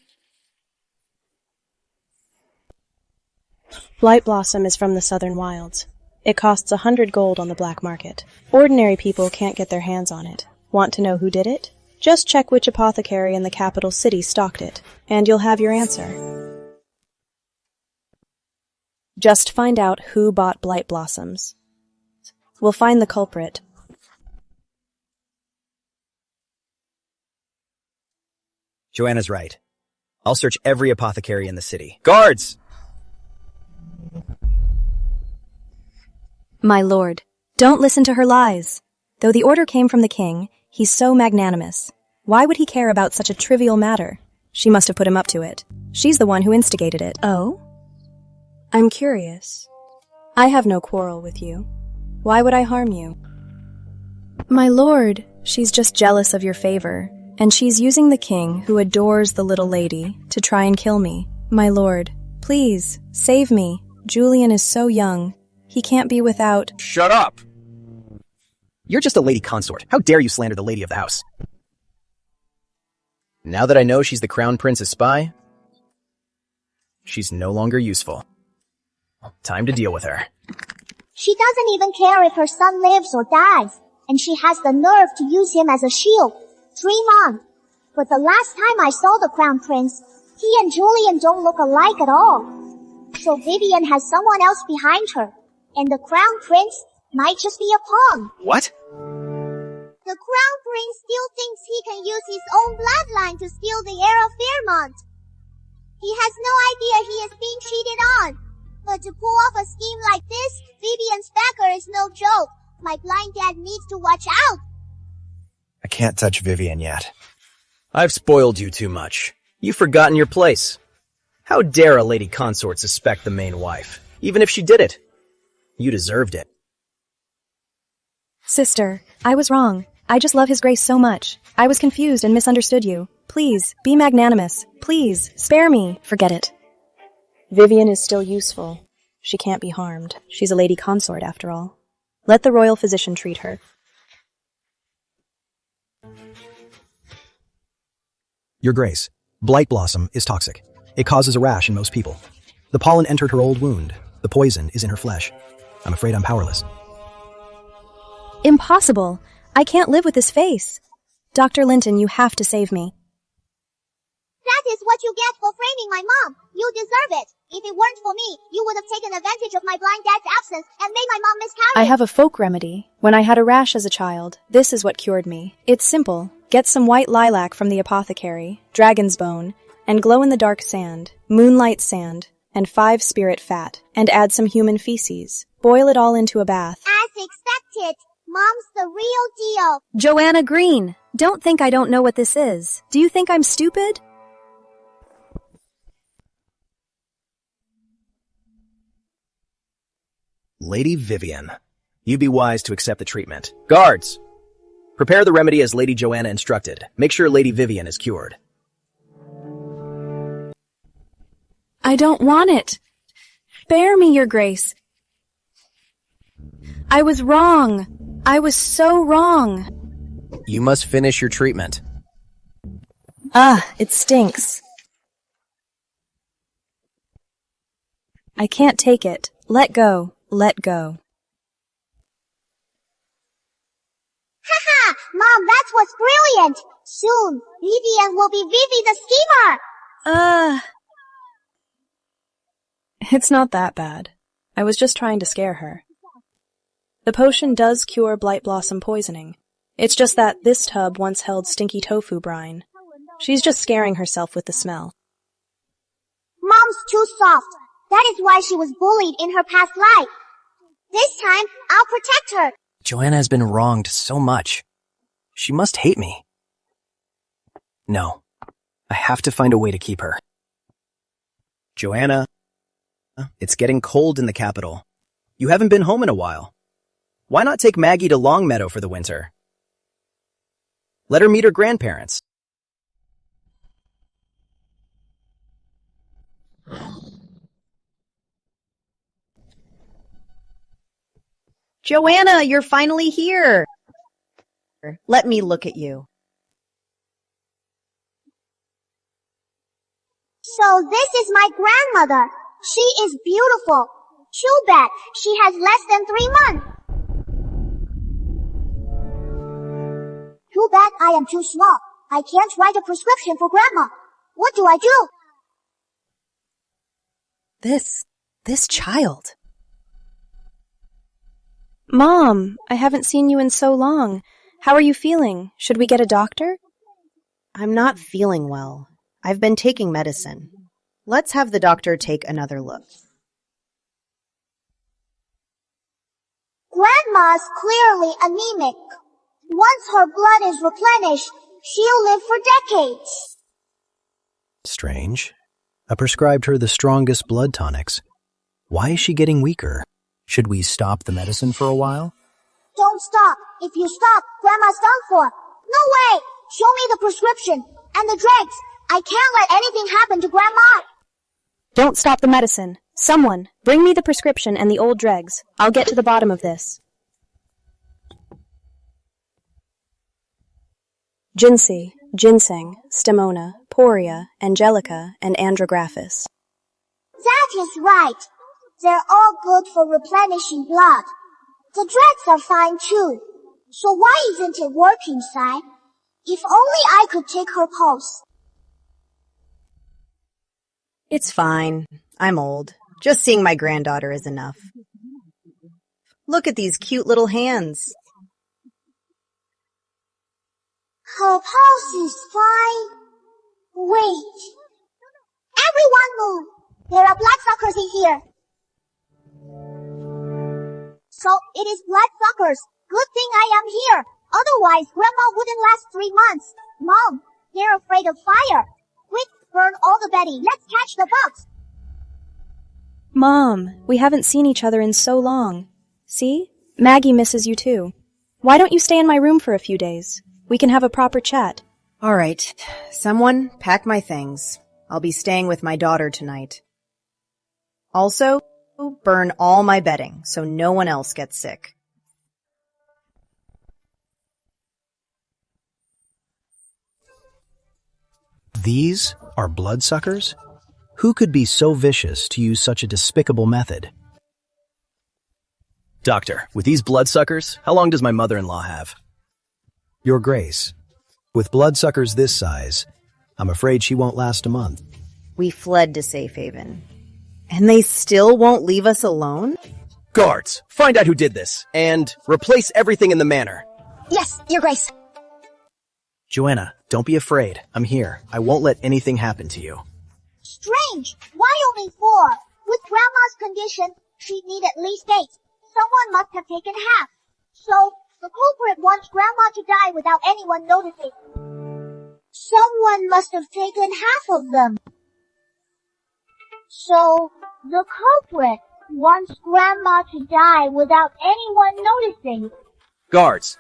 Blight Blossom is from the southern wilds. It costs 100 gold on the black market. Ordinary people can't get their hands on it. Want to know who did it? Just check which apothecary in the capital city stocked it, and you'll have your answer. Just find out who bought Blight Blossoms. We'll find the culprit. Joanna's right. I'll search every apothecary in the city. Guards! My lord, don't listen to her lies. Though the order came from the king, he's so magnanimous. Why would he care about such a trivial matter? She must have put him up to it. She's the one who instigated it. Oh? I'm curious. I have no quarrel with you. Why would I harm you? My lord, she's just jealous of your favor, and she's using the king, who adores the little lady, to try and kill me. My lord, please, save me. Julian is so young. He can't be without— Shut up! You're just a lady consort. How dare you slander the lady of the house? Now that I know she's the crown prince's spy, she's no longer useful. Time to deal with her. She doesn't even care if her son lives or dies, and she has the nerve to use him as a shield. Dream on. But the last time I saw the crown prince, he and Julian don't look alike at all. So Vivian has someone else behind her. And the crown prince might just be a pawn. What? The crown prince still thinks he can use his own bloodline to steal the heir of Fairmont. He has no idea he is being cheated on. But to pull off a scheme like this, Vivian's backer is no joke. My blind dad needs to watch out. I can't touch Vivian yet. I've spoiled you too much. You've forgotten your place. How dare a lady consort suspect the main wife, even if she did it? You deserved it. Sister, I was wrong. I just love His Grace so much. I was confused and misunderstood you. Please, be magnanimous. Please, spare me. Forget it. Vivian is still useful. She can't be harmed. She's a lady consort, after all. Let the royal physician treat her. Your Grace, Blight Blossom is toxic. It causes a rash in most people. The pollen entered her old wound. The poison is in her flesh. I'm afraid I'm powerless. Impossible. I can't live with this face. Dr. Linton, you have to save me. That is what you get for framing my mom. You deserve it. If it weren't for me, you would have taken advantage of my blind dad's absence and made my mom miscarry. I have a folk remedy. When I had a rash as a child, this is what cured me. It's simple. Get some white lilac from the apothecary, dragon's bone, and glow-in-the-dark sand, moonlight sand, and 5 spirit fat, and add some human feces. Boil it all into a bath. As expected, Mom's the real deal. Joanna Green, don't think I don't know what this is. Do you think I'm stupid? Lady Vivian, you'd be wise to accept the treatment. Guards! Prepare the remedy as Lady Joanna instructed. Make sure Lady Vivian is cured. I don't want it. Spare me, Your Grace. I was wrong. I was so wrong. You must finish your treatment. It stinks. I can't take it. Let go. Let go. Haha! Mom, that was brilliant! Soon, Vivian will be Vivi the schemer! It's not that bad. I was just trying to scare her. The potion does cure blight blossom poisoning. It's just that this tub once held stinky tofu brine. She's just scaring herself with the smell. Mom's too soft. That is why she was bullied in her past life. This time, I'll protect her. Joanna has been wronged so much. She must hate me. No, I have to find a way to keep her. Joanna, it's getting cold in the capital. You haven't been home in a while. Why not take Maggie to Longmeadow for the winter? Let her meet her grandparents. Joanna, you're finally here. Let me look at you. So this is my grandmother. She is beautiful. Too bad she has less than 3 months. Too bad I am too small. I can't write a prescription for Grandma. What do I do? This child. Mom, I haven't seen you in so long. How are you feeling? Should we get a doctor? I'm not feeling well. I've been taking medicine. Let's have the doctor take another look. Grandma's clearly anemic. Once her blood is replenished, she'll live for decades. Strange. I prescribed her the strongest blood tonics. Why is she getting weaker? Should we stop the medicine for a while? Don't stop. If you stop, Grandma's done for. No way! Show me the prescription and the dregs. I can't let anything happen to Grandma. Don't stop the medicine. Someone, bring me the prescription and the old dregs. I'll get to the bottom of this. Ginseng, Stemona, Poria, Angelica, and Andrographis. That is right. They're all good for replenishing blood. The dregs are fine too. So why isn't it working, Sai? If only I could take her pulse. It's fine. I'm old. Just seeing my granddaughter is enough. Look at these cute little hands. Her pulse is fine. Wait. Everyone move. There are bloodsuckers in here. So it is bloodsuckers. Good thing I am here. Otherwise, Grandma wouldn't last 3 months. Mom, they're afraid of fire. Quick, burn all the bedding. Let's catch the bugs. Mom, we haven't seen each other in so long. See? Maggie misses you too. Why don't you stay in my room for a few days? We can have a proper chat. All right. Someone pack my things. I'll be staying with my daughter tonight. Also, burn all my bedding so no one else gets sick. These are bloodsuckers? Who could be so vicious to use such a despicable method? Doctor, with these bloodsuckers, how long does my mother-in-law have? Your Grace, with bloodsuckers this size, I'm afraid she won't last a month. We fled to safe haven. And they still won't leave us alone? Guards, find out who did this, and replace everything in the manor. Yes, Your Grace. Joanna, don't be afraid. I'm here. I won't let anything happen to you. Strange. Why only 4? With Grandma's condition, she'd need at least 8. Someone must have taken half. So, the culprit wants Grandma to die without anyone noticing. Someone must have taken half of them. So, the culprit wants Grandma to die without anyone noticing. Guards,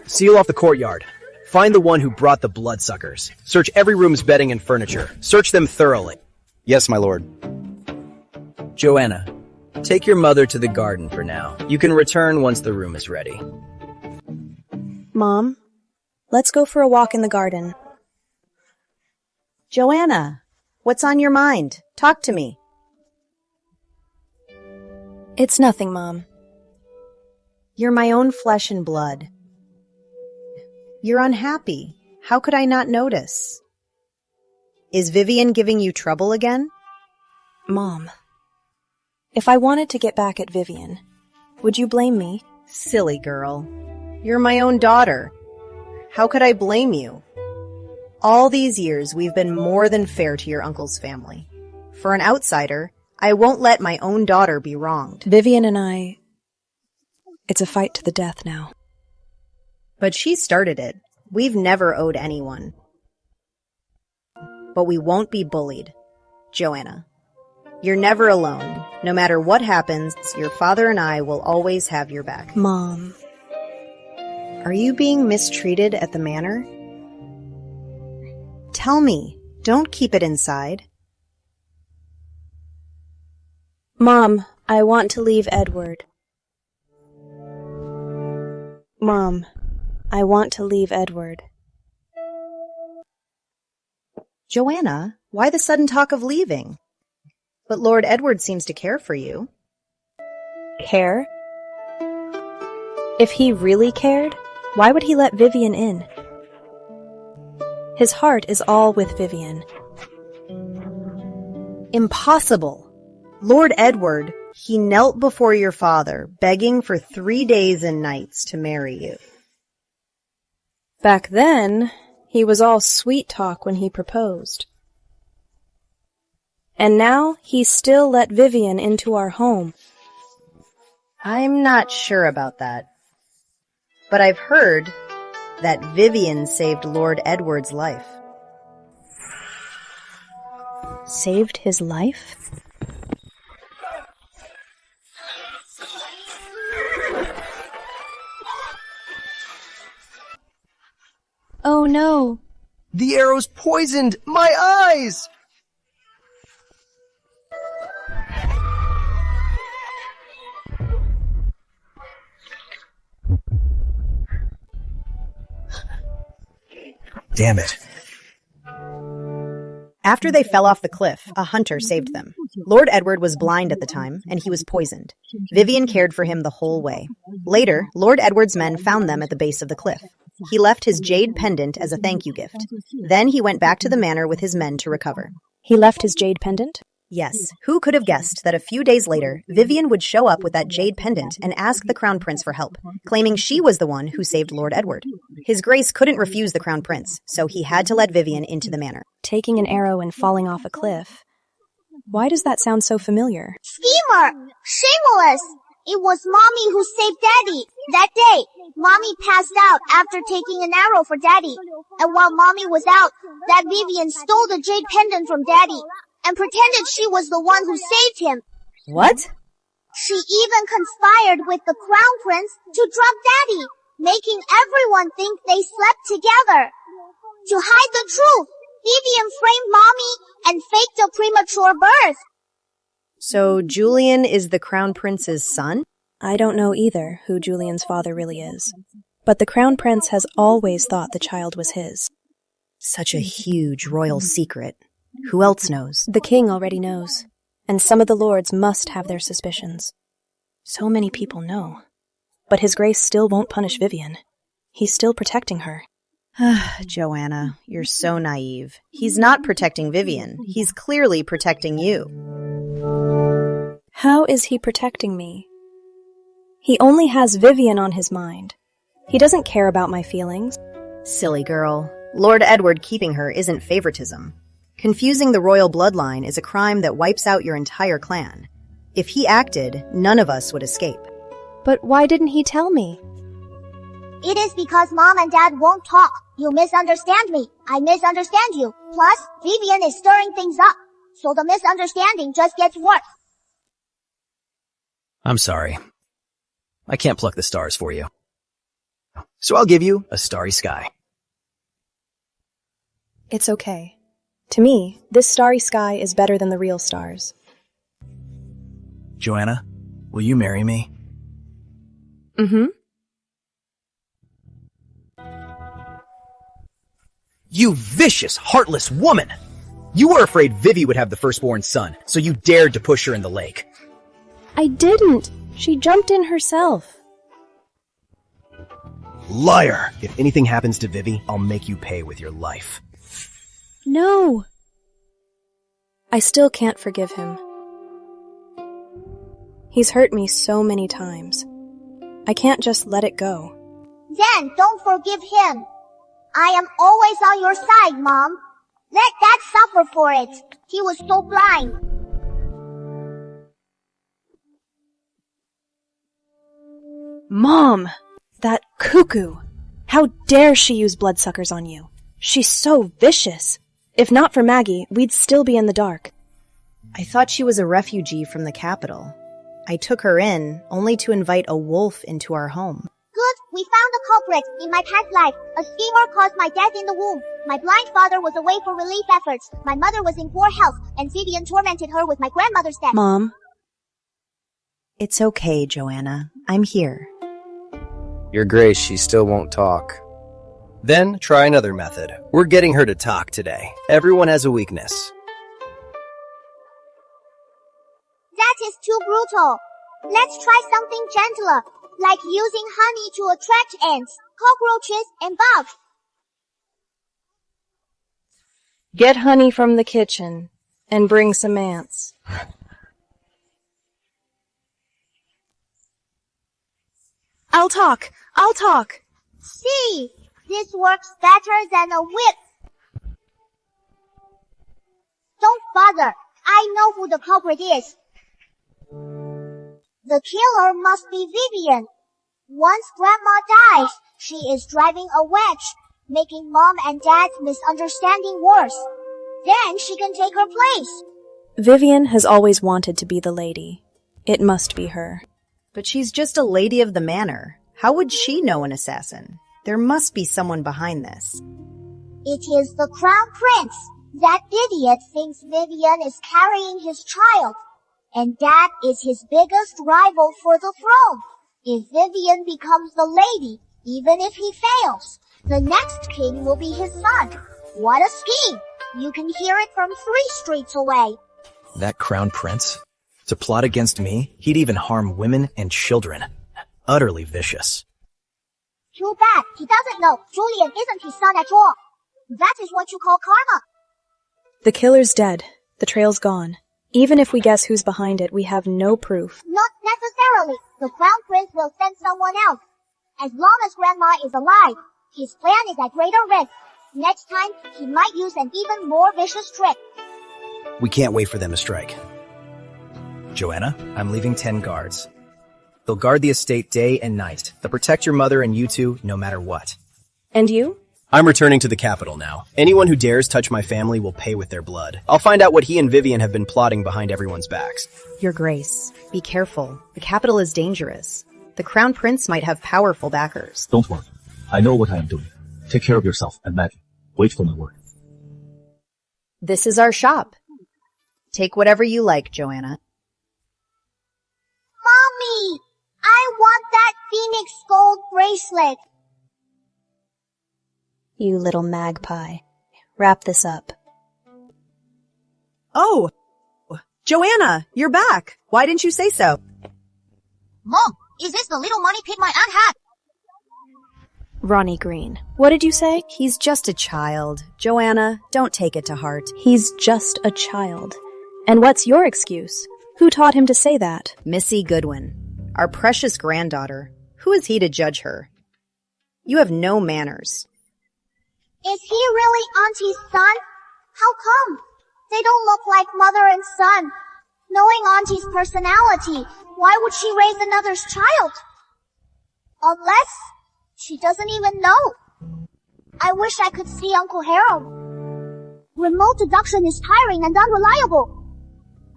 seal off the courtyard. Find the one who brought the bloodsuckers. Search every room's bedding and furniture. Search them thoroughly. Yes, my lord. Joanna, take your mother to the garden for now. You can return once the room is ready. Mom, let's go for a walk in the garden. Joanna, what's on your mind? Talk to me. It's nothing, Mom. You're my own flesh and blood. You're unhappy. How could I not notice? Is Vivian giving you trouble again? Mom, if I wanted to get back at Vivian, would you blame me? Silly girl. You're my own daughter. How could I blame you? All these years, we've been more than fair to your uncle's family. For an outsider, I won't let my own daughter be wronged. Vivian and I... It's a fight to the death now. But she started it. We've never owed anyone. But we won't be bullied. Joanna, you're never alone. No matter what happens, your father and I will always have your back. Mom. Are you being mistreated at the manor? Tell me. Don't keep it inside. Mom, I want to leave Edward. Mom, I want to leave Edward. Joanna, why the sudden talk of leaving? But Lord Edward seems to care for you. Care? If he really cared, why would he let Vivian in? His heart is all with Vivian. Impossible. Lord Edward, he knelt before your father, begging for 3 days and nights to marry you. Back then, he was all sweet talk when he proposed. And now he still let Vivian into our home. I'm not sure about that. But I've heard that Vivian saved Lord Edward's life. Saved his life? Oh no. The arrow's poisoned my eyes! Damn it. After they fell off the cliff, a hunter saved them. Lord Edward was blind at the time, and he was poisoned. Vivian cared for him the whole way. Later, Lord Edward's men found them at the base of the cliff. He left his jade pendant as a thank you gift. Then he went back to the manor with his men to recover. He left his jade pendant? Yes, who could have guessed that a few days later, Vivian would show up with that jade pendant and ask the Crown Prince for help, claiming she was the one who saved Lord Edward. His Grace couldn't refuse the Crown Prince, so he had to let Vivian into the manor. Taking an arrow and falling off a cliff. Why does that sound so familiar? Schemer! Shameless! It was Mommy who saved Daddy. That day, Mommy passed out after taking an arrow for Daddy. And while Mommy was out, that Vivian stole the jade pendant from Daddy and pretended she was the one who saved him. What? She even conspired with the Crown Prince to drug Daddy, making everyone think they slept together. To hide the truth, Vivian framed Mommy and faked a premature birth. So Julian is the Crown Prince's son? I don't know either who Julian's father really is. But the Crown Prince has always thought the child was his. Such a huge royal secret. Who else knows? The king already knows. And some of the lords must have their suspicions. So many people know. But His Grace still won't punish Vivian. He's still protecting her. Joanna, you're so naive. He's not protecting Vivian. He's clearly protecting you. How is he protecting me? He only has Vivian on his mind. He doesn't care about my feelings. Silly girl. Lord Edward keeping her isn't favoritism. Confusing the royal bloodline is a crime that wipes out your entire clan. If he acted, none of us would escape. But why didn't he tell me? It is because Mom and Dad won't talk. You misunderstand me. I misunderstand you. Plus, Vivian is stirring things up. So the misunderstanding just gets worse. I'm sorry. I can't pluck the stars for you. So I'll give you a starry sky. It's okay. To me, this starry sky is better than the real stars. Joanna, will you marry me? Mm-hmm. You vicious, heartless woman! You were afraid Vivi would have the firstborn son, so you dared to push her in the lake. I didn't. She jumped in herself. Liar! If anything happens to Vivi, I'll make you pay with your life. No. I still can't forgive him. He's hurt me so many times. I can't just let it go. Then don't forgive him. I am always on your side, Mom. Let Dad suffer for it. He was so blind. Mom! That cuckoo! How dare she use bloodsuckers on you? She's so vicious. If not for Maggie, we'd still be in the dark. I thought she was a refugee from the capital. I took her in, only to invite a wolf into our home. Good, we found the culprit. In my past life, a schemer caused my death in the womb. My blind father was away for relief efforts. My mother was in poor health, and Vivian tormented her with my grandmother's death. Mom? It's okay, Joanna. I'm here. Your Grace, she still won't talk. Then try another method. We're getting her to talk today. Everyone has a weakness. That is too brutal. Let's try something gentler, like using honey to attract ants, cockroaches, and bugs. Get honey from the kitchen and bring some ants. I'll talk. See, this works better than a whip. Don't bother. I know who the culprit is. The killer must be Vivian. Once Grandma dies, she is driving a wedge, making Mom and Dad's misunderstanding worse. Then she can take her place. Vivian has always wanted to be the lady. It must be her. But she's just a lady of the manor. How would she know an assassin? There must be someone behind this. It is the Crown Prince. That idiot thinks Vivian is carrying his child. And that is his biggest rival for the throne. If Vivian becomes the lady, even if he fails, the next king will be his son. What a scheme! You can hear it from 3 streets away. That Crown Prince? To plot against me, he'd even harm women and children. Utterly vicious. Too bad. He doesn't know. Julian isn't his son at all. That is what you call karma. The killer's dead. The trail's gone. Even if we guess who's behind it, we have no proof. Not necessarily. The Crown Prince will send someone else. As long as Grandma is alive, his plan is at greater risk. Next time, he might use an even more vicious trick. We can't wait for them to strike. Joanna, I'm leaving 10 guards. They'll guard the estate day and night. They'll protect your mother and you two no matter what. And you? I'm returning to the capital now. Anyone who dares touch my family will pay with their blood. I'll find out what he and Vivian have been plotting behind everyone's backs. Your Grace, be careful. The capital is dangerous. The Crown Prince might have powerful backers. Don't worry. I know what I am doing. Take care of yourself and Maggie. Wait for my word. This is our shop. Take whatever you like, Joanna. Mommy! I want that Phoenix gold bracelet. You little magpie. Wrap this up. Oh! Joanna, you're back. Why didn't you say so? Mom, is this the little money pit my aunt had? Ronnie Green. What did you say? He's just a child. Joanna, don't take it to heart. He's just a child. And what's your excuse? Who taught him to say that? Missy Goodwin, our precious granddaughter. Who is he to judge her? You have no manners. Is he really Auntie's son? How come? They don't look like mother and son. Knowing Auntie's personality, why would she raise another's child? Unless she doesn't even know. I wish I could see Uncle Harold. Remote deduction is tiring and unreliable.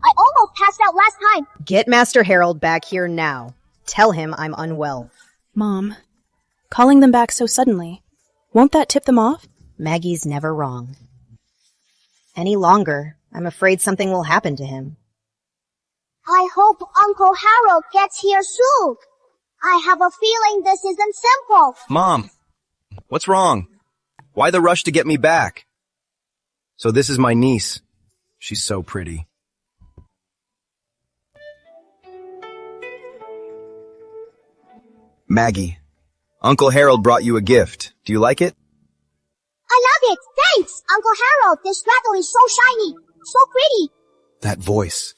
I almost passed out last time. Get Master Harold back here now. Tell him I'm unwell. Mom, calling them back so suddenly, won't that tip them off? Maggie's never wrong. Any longer, I'm afraid something will happen to him. I hope Uncle Harold gets here soon. I have a feeling this isn't simple. Mom, what's wrong? Why the rush to get me back? So this is my niece. She's so pretty. Maggie, Uncle Harold brought you a gift. Do you like it? I love it. Thanks, Uncle Harold. This rattle is so shiny. So pretty. That voice.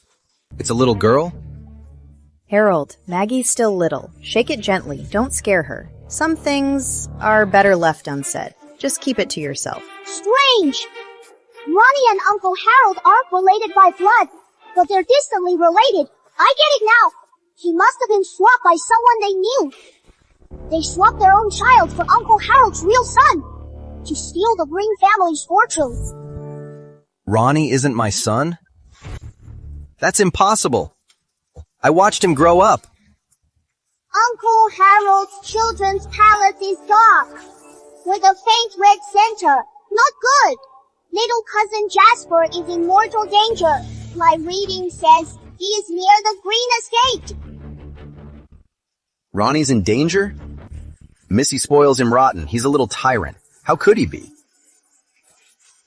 It's a little girl? Harold, Maggie's still little. Shake it gently. Don't scare her. Some things are better left unsaid. Just keep it to yourself. Strange. Ronnie and Uncle Harold aren't related by blood, but they're distantly related. I get it now. He must have been swapped by someone they knew. They swapped their own child for Uncle Harold's real son to steal the Green family's fortune. Ronnie isn't my son? That's impossible. I watched him grow up. Uncle Harold's children's palace is dark, with a faint red center. Not good. Little cousin Jasper is in mortal danger. My reading says he is near the Green estate. Ronnie's in danger? Missy spoils him rotten. He's a little tyrant. How could he be?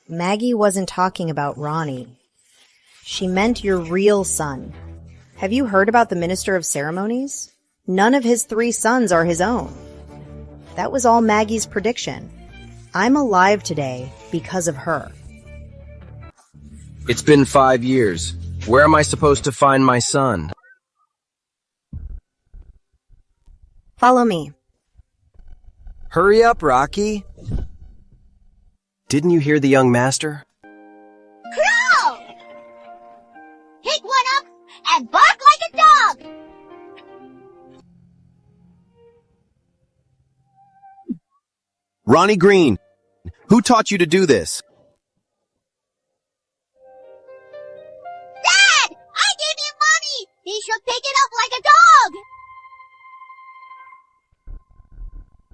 Maggie wasn't talking about Ronnie. She meant your real son. Have you heard about the Minister of Ceremonies? None of his 3 sons are his own. That was all Maggie's prediction. I'm alive today because of her. It's been 5 years. Where am I supposed to find my son? Follow me. Hurry up, Rocky. Didn't you hear the young master? Crow! Pick one up and bark like a dog! Ronnie Green, who taught you to do this? Dad! I gave him money! He should pick it up like a dog!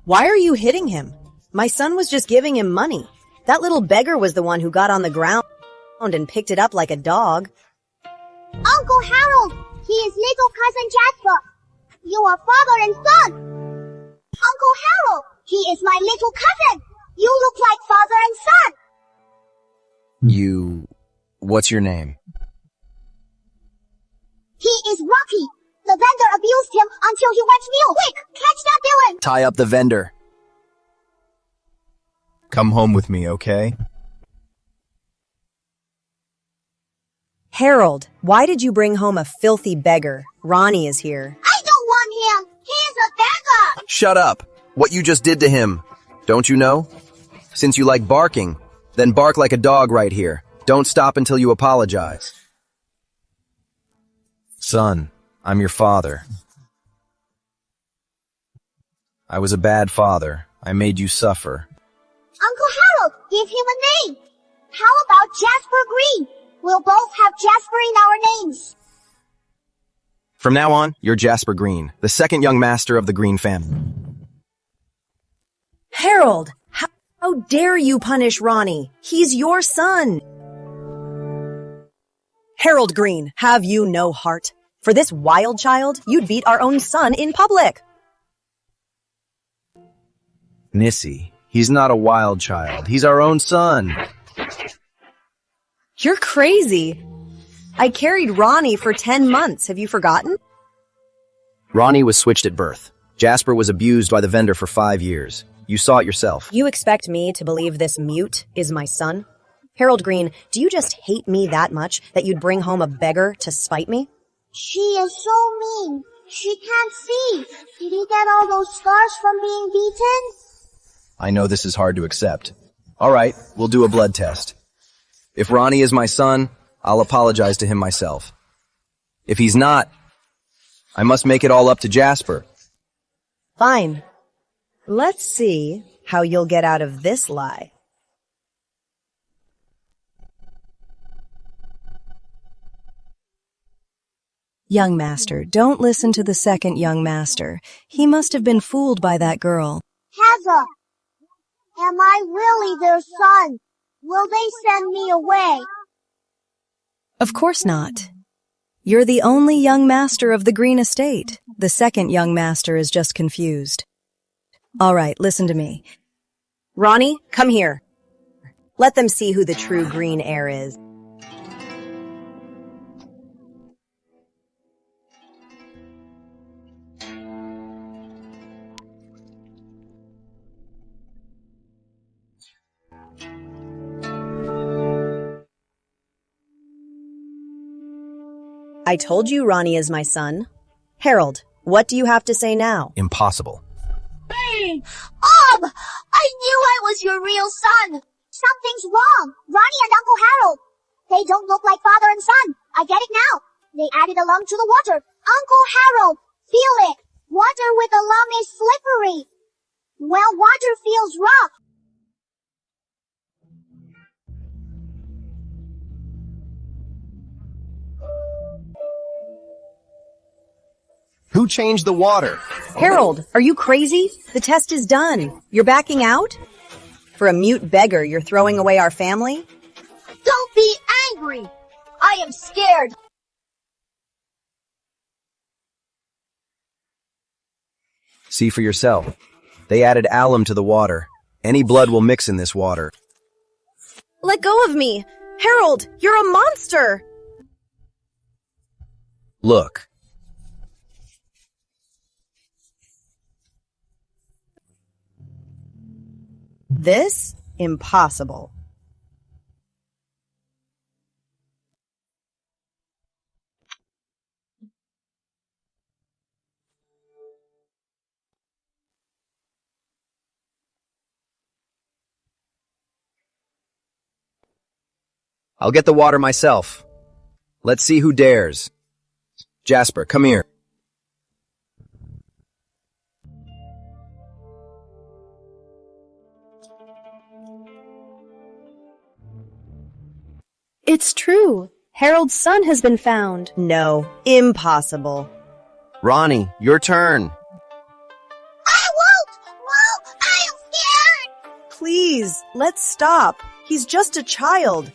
Why are you hitting him? My son was just giving him money. That little beggar was the one who got on the ground and picked it up like a dog. Uncle Harold, he is little cousin Jasper. You are father and son. Uncle Harold, he is my little cousin. You look like father and son. What's your name? He is Rocky. The vendor abused him until he went mute. Quick, catch that villain. Tie up the vendor. Come home with me, okay? Harold, why did you bring home a filthy beggar? Ronnie is here. I don't want him. He is a beggar. Shut up! What you just did to him. Don't you know? Since you like barking, then bark like a dog right here. Don't stop until you apologize. Son, I'm your father. I was a bad father. I made you suffer. Uncle Harold, give him a name. How about Jasper Green? We'll both have Jasper in our names. From now on, you're Jasper Green, the second young master of the Green family. Harold, how dare you punish Ronnie? He's your son. Harold Green, have you no heart? For this wild child, you'd beat our own son in public. Missy, he's not a wild child. He's our own son. You're crazy. I carried Ronnie for 10 months. Have you forgotten? Ronnie was switched at birth. Jasper was abused by the vendor for 5 years. You saw it yourself. You expect me to believe this mute is my son? Harold Green, do you just hate me that much that you'd bring home a beggar to spite me? She is so mean. She can't see. Did he get all those scars from being beaten? I know this is hard to accept. All right, we'll do a blood test. If Ronnie is my son, I'll apologize to him myself. If he's not, I must make it all up to Jasper. Fine. Let's see how you'll get out of this lie. Young master, don't listen to the second young master. He must have been fooled by that girl. Heather, am I really their son? Will they send me away? Of course not. You're the only young master of the Green Estate. The second young master is just confused. All right, listen to me. Ronnie, come here. Let them see who the true green heir is. I told you Ronnie is my son. Harold, what do you have to say now? Impossible. I knew I was your real son. Something's wrong. Ronnie and Uncle Harold. They don't look like father and son. I get it now. They added a lung to the water. Uncle Harold, feel it. Water with a lung is slippery. Well, water feels rough. Who changed the water? Harold, are you crazy? The test is done. You're backing out? For a mute beggar, you're throwing away our family? Don't be angry. I am scared. See for yourself. They added alum to the water. Any blood will mix in this water. Let go of me. Harold, you're a monster. Look. This? Impossible. I'll get the water myself. Let's see who dares. Jasper, come here. It's true. Harold's son has been found. No, impossible. Ronnie, your turn. I won't! No! I am scared! Please, let's stop. He's just a child.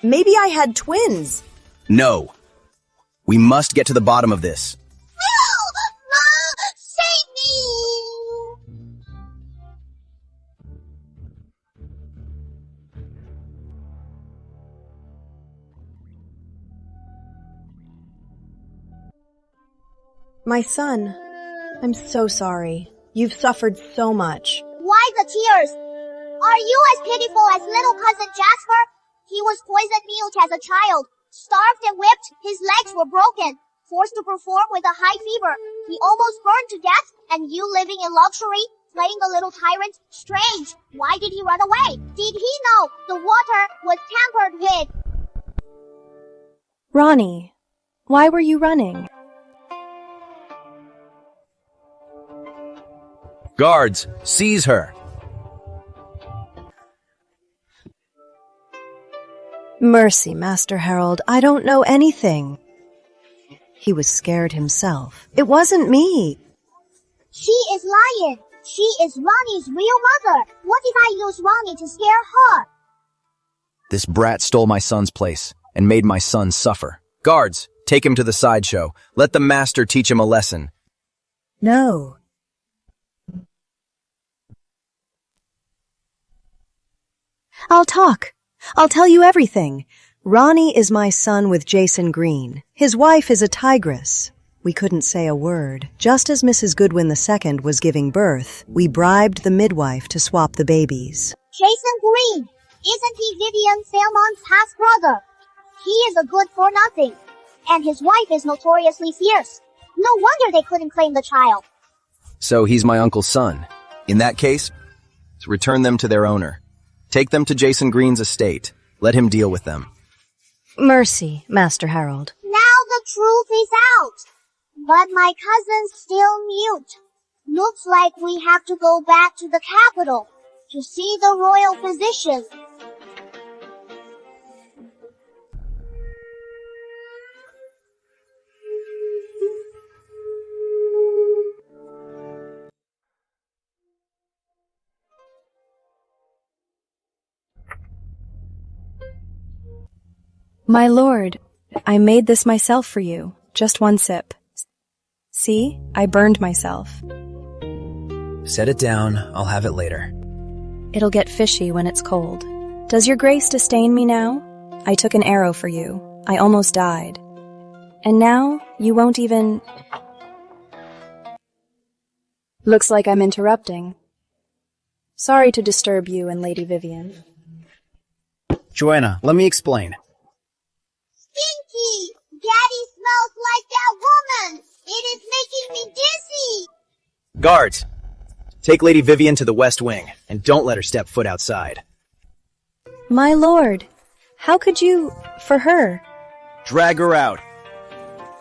Maybe I had twins. No. We must get to the bottom of this. No! No! Save me! My son, I'm so sorry. You've suffered so much. Why the tears? Are you as pitiful as little cousin Jasper? He was poisoned mute as a child. Starved and whipped, his legs were broken. Forced to perform with a high fever. He almost burned to death, and you living in luxury, playing the little tyrant? Strange. Why did he run away? Did he know the water was tampered with? Ronnie, why were you running? Guards, seize her! Mercy, Master Harold, I don't know anything. He was scared himself. It wasn't me. She is lying. She is Ronnie's real mother. What if I use Ronnie to scare her? This brat stole my son's place and made my son suffer. Guards, take him to the sideshow. Let the master teach him a lesson. No. I'll talk. I'll tell you everything. Ronnie is my son with Jason Green. His wife is a tigress. We couldn't say a word. Just as Mrs. Goodwin II was giving birth, we bribed the midwife to swap the babies. Jason Green. Isn't he Vivian Fairmont's half-brother? He is a good-for-nothing. And his wife is notoriously fierce. No wonder they couldn't claim the child. So he's my uncle's son. In that case, return them to their owner. Take them to Jason Green's estate. Let him deal with them. Mercy, Master Harold. Now the truth is out. But my cousin's still mute. Looks like we have to go back to the capital to see the royal physician. My lord, I made this myself for you. Just one sip. See, I burned myself. Set it down. I'll have it later. It'll get fishy when it's cold. Does your grace disdain me now? I took an arrow for you. I almost died. And now, you won't even... Looks like I'm interrupting. Sorry to disturb you and Lady Vivian. Joanna, let me explain. Stinky! Daddy smells like that woman! It is making me dizzy! Guards, take Lady Vivian to the West Wing, and don't let her step foot outside. My lord, how could you... for her? Drag her out.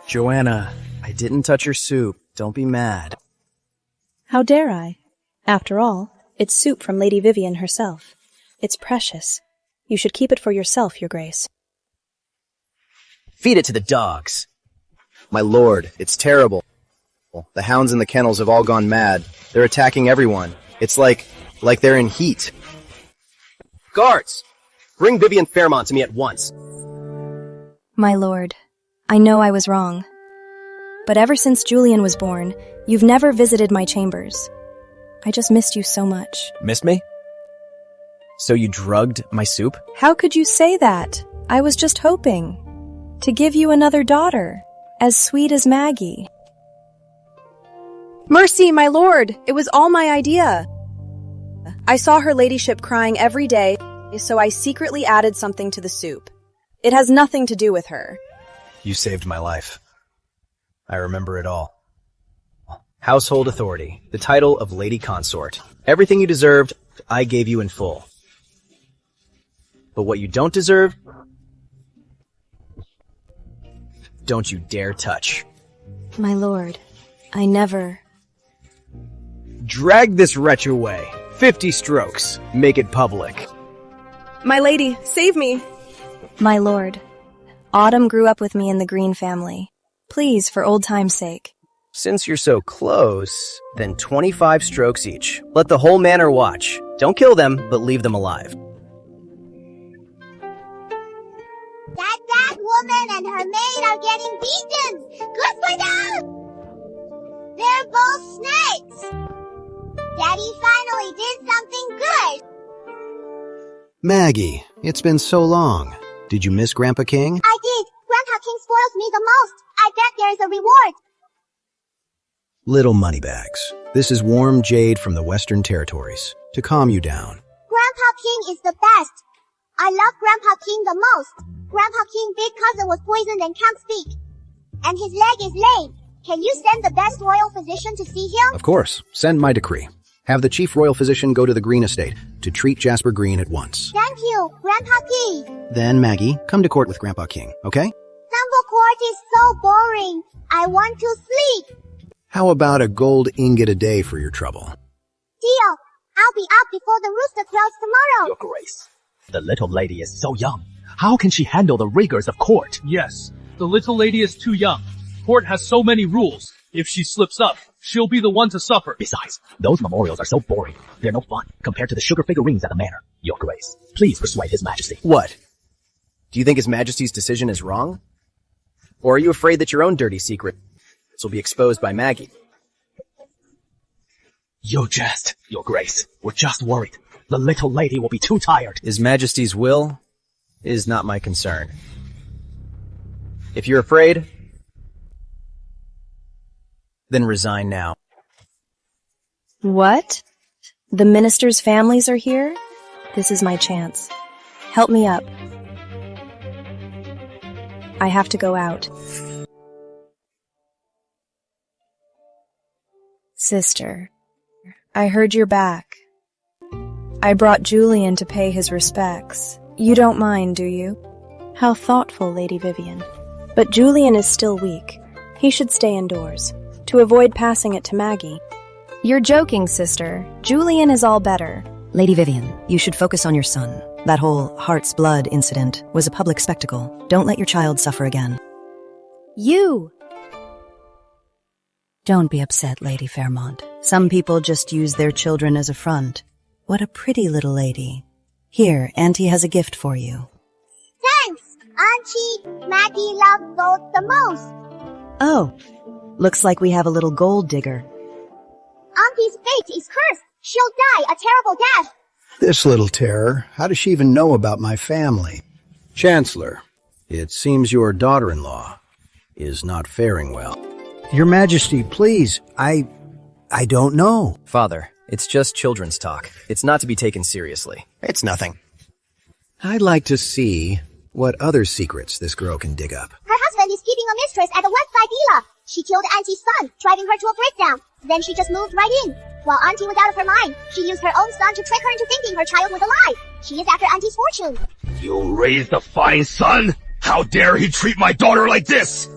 Joanna, I didn't touch your soup. Don't be mad. How dare I? After all, it's soup from Lady Vivian herself. It's precious. You should keep it for yourself, your grace. Feed it to the dogs. My lord, it's terrible. The hounds in the kennels have all gone mad. They're attacking everyone. It's like they're in heat. Guards! Bring Vivian Fairmont to me at once. My lord, I know I was wrong. But ever since Julian was born, you've never visited my chambers. I just missed you so much. Missed me? So you drugged my soup? How could you say that? I was just hoping to give you another daughter, as sweet as Maggie. Mercy, my lord! It was all my idea. I saw her ladyship crying every day, so I secretly added something to the soup. It has nothing to do with her. You saved my life. I remember it all. Household authority, the title of Lady Consort. Everything you deserved, I gave you in full. But what you don't deserve, don't you dare touch. My lord, I never... Drag this wretch away. 50 strokes. Make it public. My lady, save me! My lord, Autumn grew up with me in the Green family. Please, for old time's sake. Since you're so close, then 25 strokes each. Let the whole manor watch. Don't kill them, but leave them alive. That woman and her maid are getting beaten! Good for them! They're both snakes! Daddy finally did something good! Maggie, it's been so long. Did you miss Grandpa King? I did! Grandpa King spoils me the most! I bet there's a reward! Little moneybags. This is warm jade from the Western Territories to calm you down. Grandpa King is the best! I love Grandpa King the most. Grandpa King's big cousin was poisoned and can't speak. And his leg is lame. Can you send the best royal physician to see him? Of course. Send my decree. Have the chief royal physician go to the Green Estate to treat Jasper Green at once. Thank you, Grandpa King. Then, Maggie, come to court with Grandpa King, okay? Temple court is so boring. I want to sleep. How about a gold ingot a day for your trouble? Deal. I'll be up before the rooster crows tomorrow. Your Grace, the little lady is so young. How can she handle the rigors of court? Yes, the little lady is too young. Court has so many rules. If she slips up, she'll be the one to suffer. Besides, those memorials are so boring. They're no fun compared to the sugar figurines at the manor. Your Grace, please persuade His Majesty. What? Do you think His Majesty's decision is wrong? Or are you afraid that your own dirty secrets will be exposed by Maggie? You jest, Your Grace. We're just worried. The little lady will be too tired. His Majesty's will is not my concern. If you're afraid, then resign now. What? The ministers' families are here? This is my chance. Help me up. I have to go out. Sister, I heard you're back. I brought Julian to pay his respects. You don't mind, do you? How thoughtful, Lady Vivian. But Julian is still weak. He should stay indoors, to avoid passing it to Maggie. You're joking, sister. Julian is all better. Lady Vivian, you should focus on your son. That whole heart's blood incident was a public spectacle. Don't let your child suffer again. You! Don't be upset, Lady Fairmont. Some people just use their children as a front. What a pretty little lady. Here, Auntie has a gift for you. Thanks, Auntie. Maggie loves gold the most. Oh, looks like we have a little gold digger. Auntie's fate is cursed. She'll die a terrible death. This little terror, how does she even know about my family? Chancellor, it seems your daughter-in-law is not faring well. Your Majesty, please, I don't know. Father, it's just children's talk. It's not to be taken seriously. It's nothing. I'd like to see what other secrets this girl can dig up. Her husband is keeping a mistress at the Westside Villa. She killed Auntie's son, driving her to a breakdown. Then she just moved right in. While Auntie was out of her mind, she used her own son to trick her into thinking her child was alive. She is after Auntie's fortune. You raised a fine son? How dare he treat my daughter like this?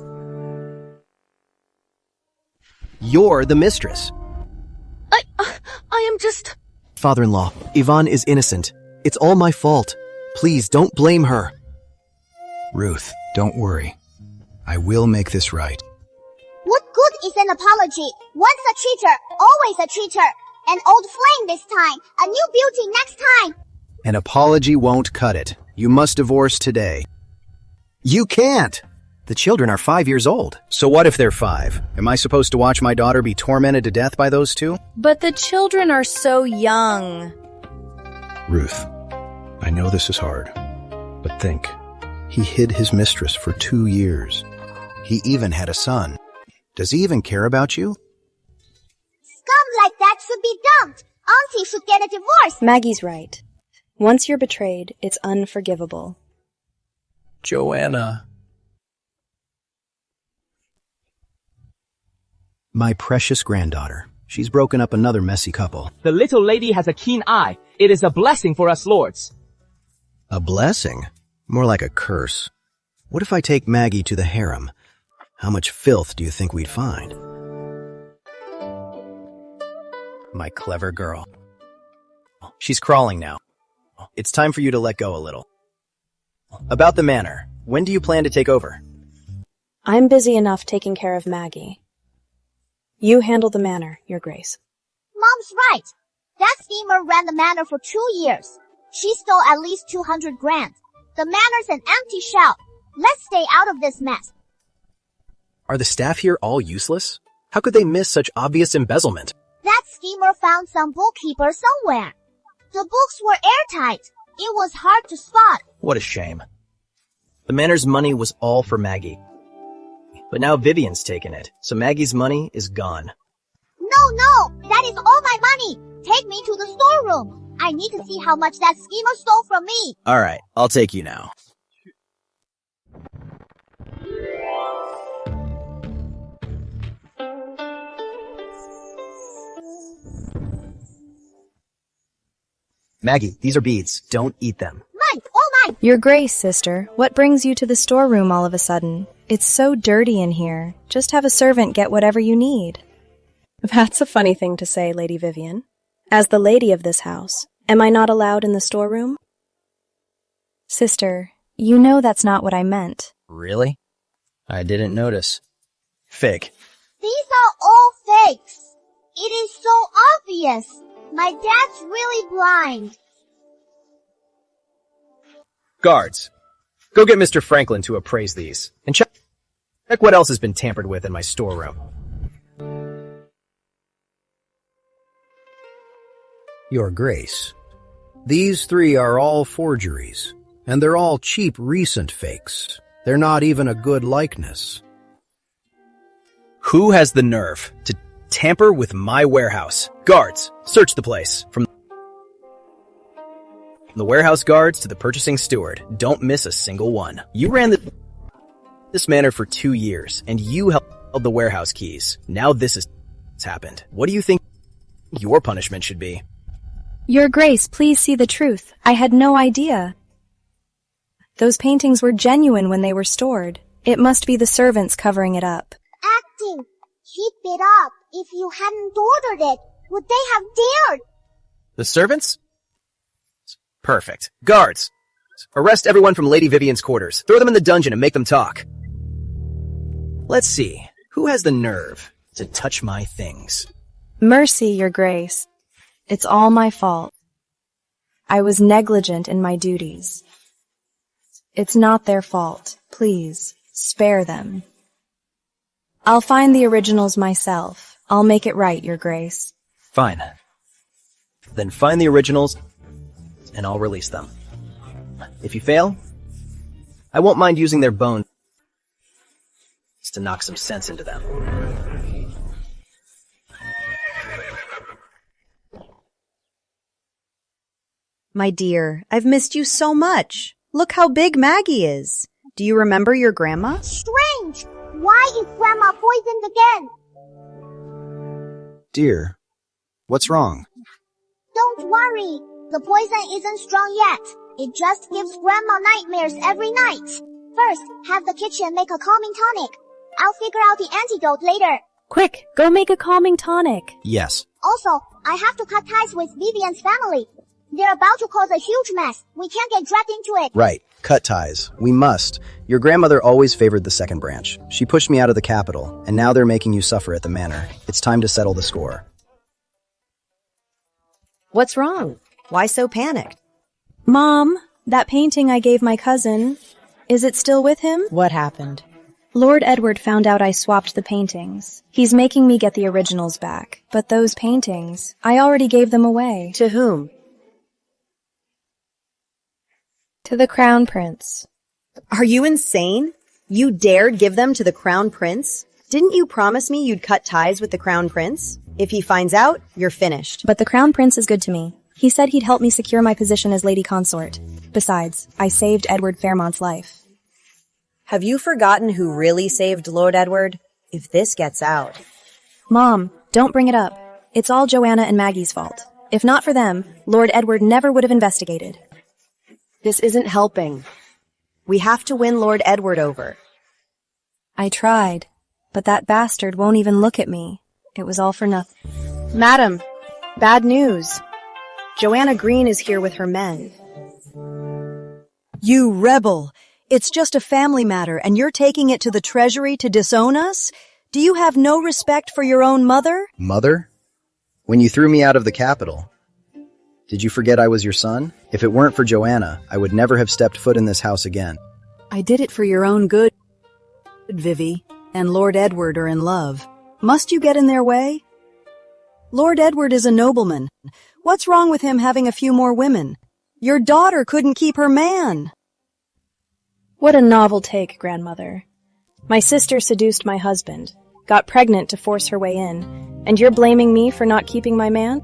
You're the mistress. I am just... Father-in-law, Yvonne is innocent. It's all my fault. Please, don't blame her. Ruth, don't worry. I will make this right. What good is an apology? Once a cheater, always a cheater. An old flame this time, a new beauty next time. An apology won't cut it. You must divorce today. You can't! The children are 5 years old. So what if they're 5? Am I supposed to watch my daughter be tormented to death by those two? But the children are so young. Ruth, I know this is hard, but think. He hid his mistress for 2 years. He even had a son. Does he even care about you? Scum like that should be dumped. Auntie should get a divorce. Maggie's right. Once you're betrayed, it's unforgivable. Joanna. My precious granddaughter. She's broken up another messy couple. The little lady has a keen eye. It is a blessing for us lords. A blessing? More like a curse. What if I take Maggie to the harem? How much filth do you think we'd find? My clever girl. She's crawling now. It's time for you to let go a little. About the manor, when do you plan to take over? I'm busy enough taking care of Maggie. You handle the manor, Your Grace. Mom's right. That schemer ran the manor for 2 years. She stole at least 200 grand. The manor's an empty shell. Let's stay out of this mess. Are the staff here all useless? How could they miss such obvious embezzlement? That schemer found some bookkeeper somewhere. The books were airtight. It was hard to spot. What a shame. The manor's money was all for Maggie. But now Vivian's taken it, so Maggie's money is gone. No, that is all my money. Take me to the storeroom. I need to see how much that schemer stole from me. Alright, I'll take you now. Maggie, these are beads. Don't eat them. Mine, all mine. Your Grace, sister, what brings you to the storeroom all of a sudden? It's so dirty in here. Just have a servant get whatever you need. That's a funny thing to say, Lady Vivian. As the lady of this house, am I not allowed in the storeroom? Sister, you know that's not what I meant. Really? I didn't notice. Fig. These are all fakes. It is so obvious. My dad's really blind. Guards, go get Mr. Franklin to appraise these, and check what else has been tampered with in my storeroom. Your Grace, these 3 are all forgeries, and they're all cheap recent fakes. They're not even a good likeness. Who has the nerve to tamper with my warehouse? Guards, search the place. From the warehouse guards to the purchasing steward, don't miss a single one. You ran this manor for 2 years, and you held the warehouse keys. Now this has happened. What do you think your punishment should be? Your Grace, please see the truth. I had no idea. Those paintings were genuine when they were stored. It must be the servants covering it up. Acting. Keep it up. If you hadn't ordered it, would they have dared? The servants? Perfect. Guards, arrest everyone from Lady Vivian's quarters. Throw them in the dungeon and make them talk. Let's see. Who has the nerve to touch my things? Mercy, Your Grace. It's all my fault. I was negligent in my duties. It's not their fault. Please, spare them. I'll find the originals myself. I'll make it right, Your Grace. Fine. Then find the originals, and I'll release them. If you fail, I won't mind using their bones to knock some sense into them. My dear, I've missed you so much. Look how big Maggie is. Do you remember your grandma? Strange. Why is Grandma poisoned again? Dear, what's wrong? Don't worry. The poison isn't strong yet. It just gives Grandma nightmares every night. First, have the kitchen make a calming tonic. I'll figure out the antidote later. Quick, go make a calming tonic. Yes. Also, I have to cut ties with Vivian's family. They're about to cause a huge mess. We can't get dragged into it. Right. Cut ties. We must. Your grandmother always favored the second branch. She pushed me out of the capital, and now they're making you suffer at the manor. It's time to settle the score. What's wrong? Why so panicked? Mom, that painting I gave my cousin, is it still with him? What happened? Lord Edward found out I swapped the paintings. He's making me get the originals back. But those paintings, I already gave them away. To whom? To the Crown Prince. Are you insane? You dared give them to the Crown Prince? Didn't you promise me you'd cut ties with the Crown Prince? If he finds out, you're finished. But the Crown Prince is good to me. He said he'd help me secure my position as Lady Consort. Besides, I saved Edward Fairmont's life. Have you forgotten who really saved Lord Edward? If this gets out. Mom, don't bring it up. It's all Joanna and Maggie's fault. If not for them, Lord Edward never would have investigated. This isn't helping. We have to win Lord Edward over. I tried, but that bastard won't even look at me. It was all for nothing. Madam, bad news. Joanna Green is here with her men. You rebel! It's just a family matter, and you're taking it to the treasury to disown us? Do you have no respect for your own mother? Mother? When you threw me out of the capital, did you forget I was your son? If it weren't for Joanna, I would never have stepped foot in this house again. I did it for your own good, Vivi, and Lord Edward are in love. Must you get in their way? Lord Edward is a nobleman. What's wrong with him having a few more women? Your daughter couldn't keep her man. What a novel take, grandmother. My sister seduced my husband, got pregnant to force her way in, and you're blaming me for not keeping my man?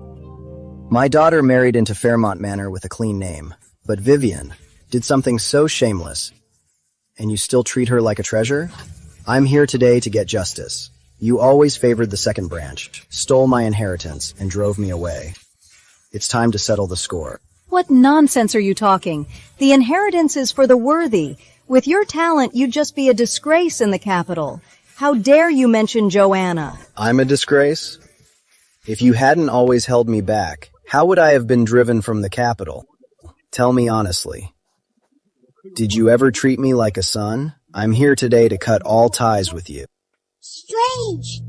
My daughter married into Fairmont Manor with a clean name, but Vivian did something so shameless. And you still treat her like a treasure? I'm here today to get justice. You always favored the second branch, stole my inheritance, and drove me away. It's time to settle the score. What nonsense are you talking? The inheritance is for the worthy. With your talent, you'd just be a disgrace in the capital. How dare you mention Joanna? I'm a disgrace? If you hadn't always held me back, how would I have been driven from the capital? Tell me honestly. Did you ever treat me like a son? I'm here today to cut all ties with you. Strange.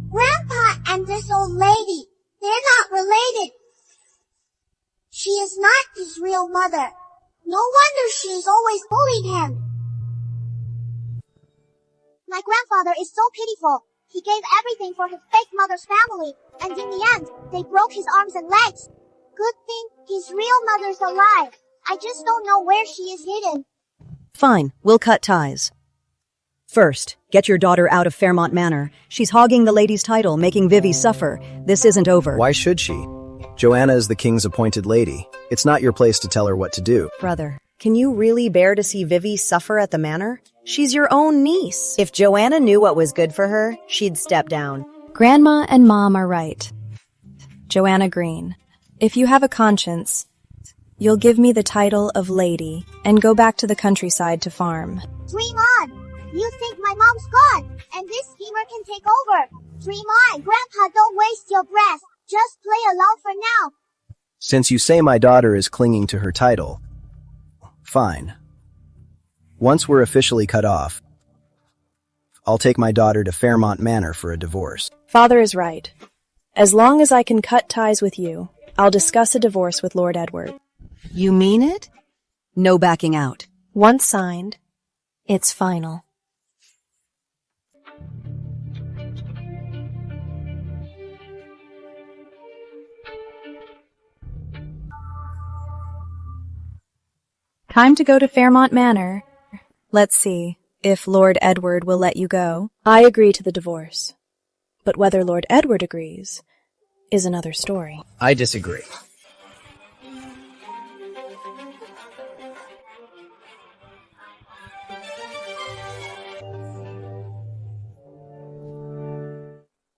Grandpa and this old lady, they're not related. She is not his real mother. No wonder she's always bullied him. My grandfather is so pitiful. He gave everything for his fake mother's family, and in the end, they broke his arms and legs. Good thing his real mother's alive. I just don't know where she is hidden. Fine, we'll cut ties. First, get your daughter out of Fairmont Manor. She's hogging the lady's title, making Vivi suffer. This isn't over. Why should she? Joanna is the king's appointed lady. It's not your place to tell her what to do. Brother, can you really bear to see Vivi suffer at the manor? She's your own niece. If Joanna knew what was good for her, she'd step down. Grandma and Mom are right. Joanna Green, if you have a conscience, you'll give me the title of lady and go back to the countryside to farm. Dream on! You think my mom's gone, and this schemer can take over. Dream on, Grandpa, don't waste your breath. Just play along for now. Since you say my daughter is clinging to her title, fine. Once we're officially cut off, I'll take my daughter to Fairmont Manor for a divorce. Father is right. As long as I can cut ties with you, I'll discuss a divorce with Lord Edward. You mean it? No backing out. Once signed, It's final. Time to go to Fairmont Manor. Let's see if Lord Edward will let you go. I agree to the divorce. But whether Lord Edward agrees is another story. I disagree.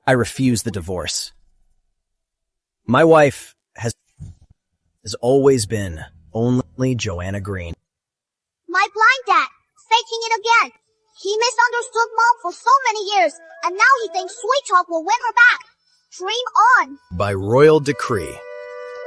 I refuse the divorce. My wife has always been only Joanna Green. My blind dad, faking it again. He misunderstood Mom for so many years, and now he thinks sweet talk will win her back. Dream on. By royal decree,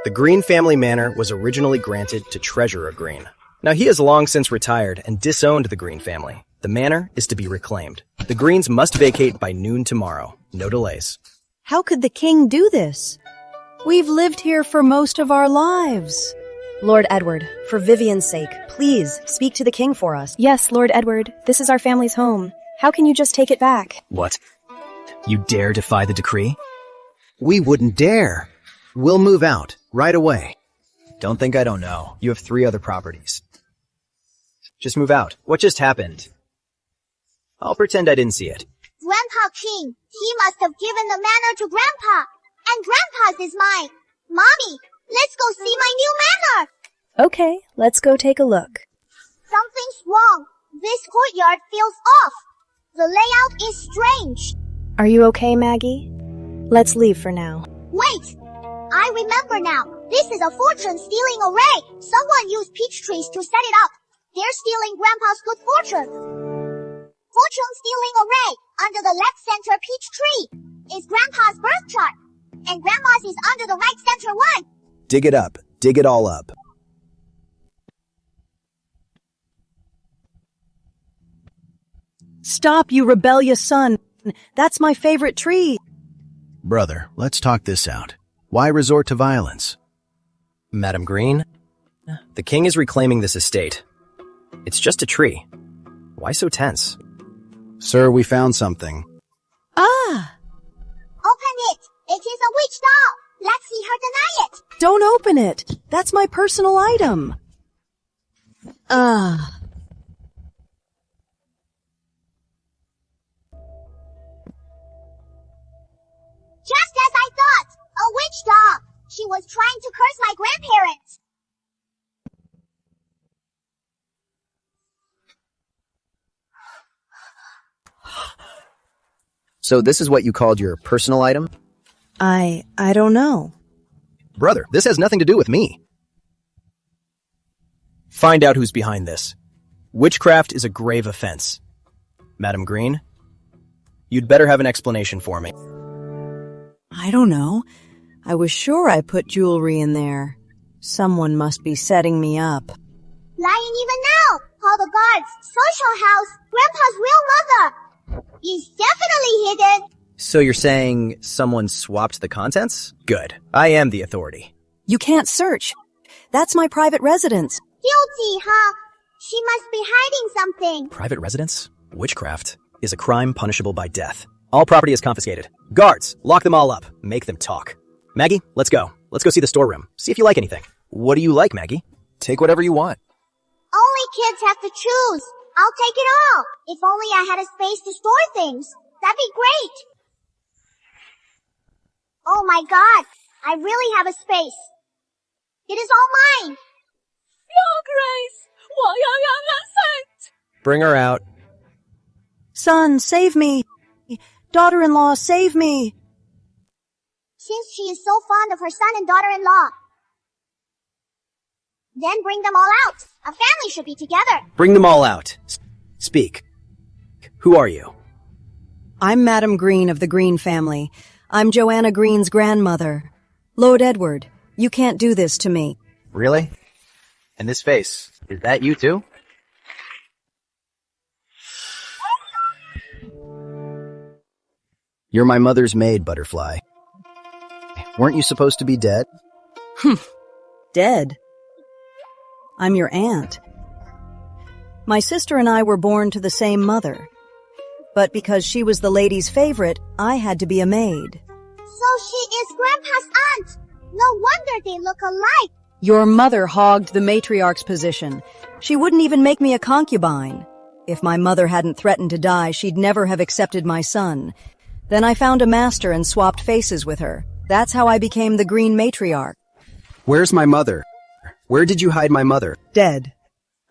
the Green family manor was originally granted to Treasurer Green. Now he has long since retired and disowned the Green family. The manor is to be reclaimed. The Greens must vacate by noon tomorrow. No delays. How could the king do this? We've lived here for most of our lives. Lord Edward, for Vivian's sake, please speak to the king for us. Yes, Lord Edward, this is our family's home. How can you just take it back? What? You dare defy the decree? We wouldn't dare. We'll move out right away. Don't think I don't know. You have 3 other properties. Just move out. What just happened? I'll pretend I didn't see it. Grandpa King, he must have given the manor to Grandpa. And Grandpa's is mine. Mommy, let's go see my new manor. Okay, let's go take a look. Something's wrong. This courtyard feels off. The layout is strange. Are you okay, Maggie? Let's leave for now. Wait! I remember now. This is a fortune-stealing array. Someone used peach trees to set it up. They're stealing Grandpa's good fortune. Fortune-stealing array under the left center peach tree is Grandpa's birth chart. And Grandma's is under the right center one. Dig it up. Dig it all up. Stop, you rebellious son. That's my favorite tree. Brother, let's talk this out. Why resort to violence? Madam Green, the king is reclaiming this estate. It's just a tree. Why so tense? Sir, we found something. Ah! Open it. It is a witch doll. Let's see her deny it. Don't open it. That's my personal item. Ah. Just as I thought. A witch doll. She was trying to curse my grandparents. So this is what you called your personal item? I don't know. Brother, this has nothing to do with me. Find out who's behind this. Witchcraft is a grave offense. Madam Green, you'd better have an explanation for me. I don't know. I was sure I put jewelry in there. Someone must be setting me up. Lying even now. Call the guards. Social house. Grandpa's real mother. Is definitely hidden. So you're saying someone swapped the contents? Good. I am the authority. You can't search. That's my private residence. Guilty, huh? She must be hiding something. Private residence? Witchcraft is a crime punishable by death. All property is confiscated. Guards, lock them all up. Make them talk. Maggie, let's go. Let's go see the storeroom. See if you like anything. What do you like, Maggie? Take whatever you want. Only kids have to choose. I'll take it all. If only I had a space to store things. That'd be great. Oh my god. I really have a space. It is all mine. Your Grace, 我要让人生。 Bring her out. Son, save me. Daughter-in-law, save me. Since she is so fond of her son and daughter-in-law. Then bring them all out. A family should be together. Bring them all out. Speak. Who are you? I'm Madam Green of the Green family. I'm Joanna Green's grandmother. Lord Edward, you can't do this to me. Really? And this face, is that you too? You're my mother's maid, Butterfly. Weren't you supposed to be dead? Dead? I'm your aunt. My sister and I were born to the same mother. But because she was the lady's favorite, I had to be a maid. So she is Grandpa's aunt. No wonder they look alike. Your mother hogged the matriarch's position. She wouldn't even make me a concubine. If my mother hadn't threatened to die, she'd never have accepted my son. Then I found a master and swapped faces with her. That's how I became the Green matriarch. Where's my mother? Where did you hide my mother? Dead.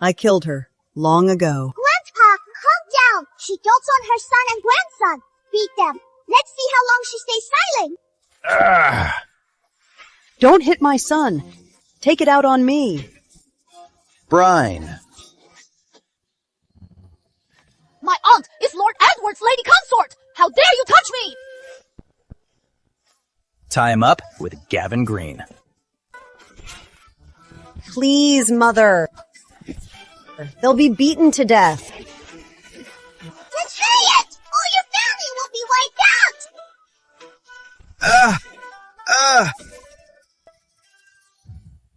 I killed her long ago. Grandpa, calm down. She dotes on her son and grandson. Beat them. Let's see how long she stays silent. Don't hit my son. Take it out on me. Brine. My aunt is Lord Edward's lady consort. How dare you touch me? Tie him up with Gavin Green. Please, Mother. They'll be beaten to death. Betray it, or your family will be wiped out.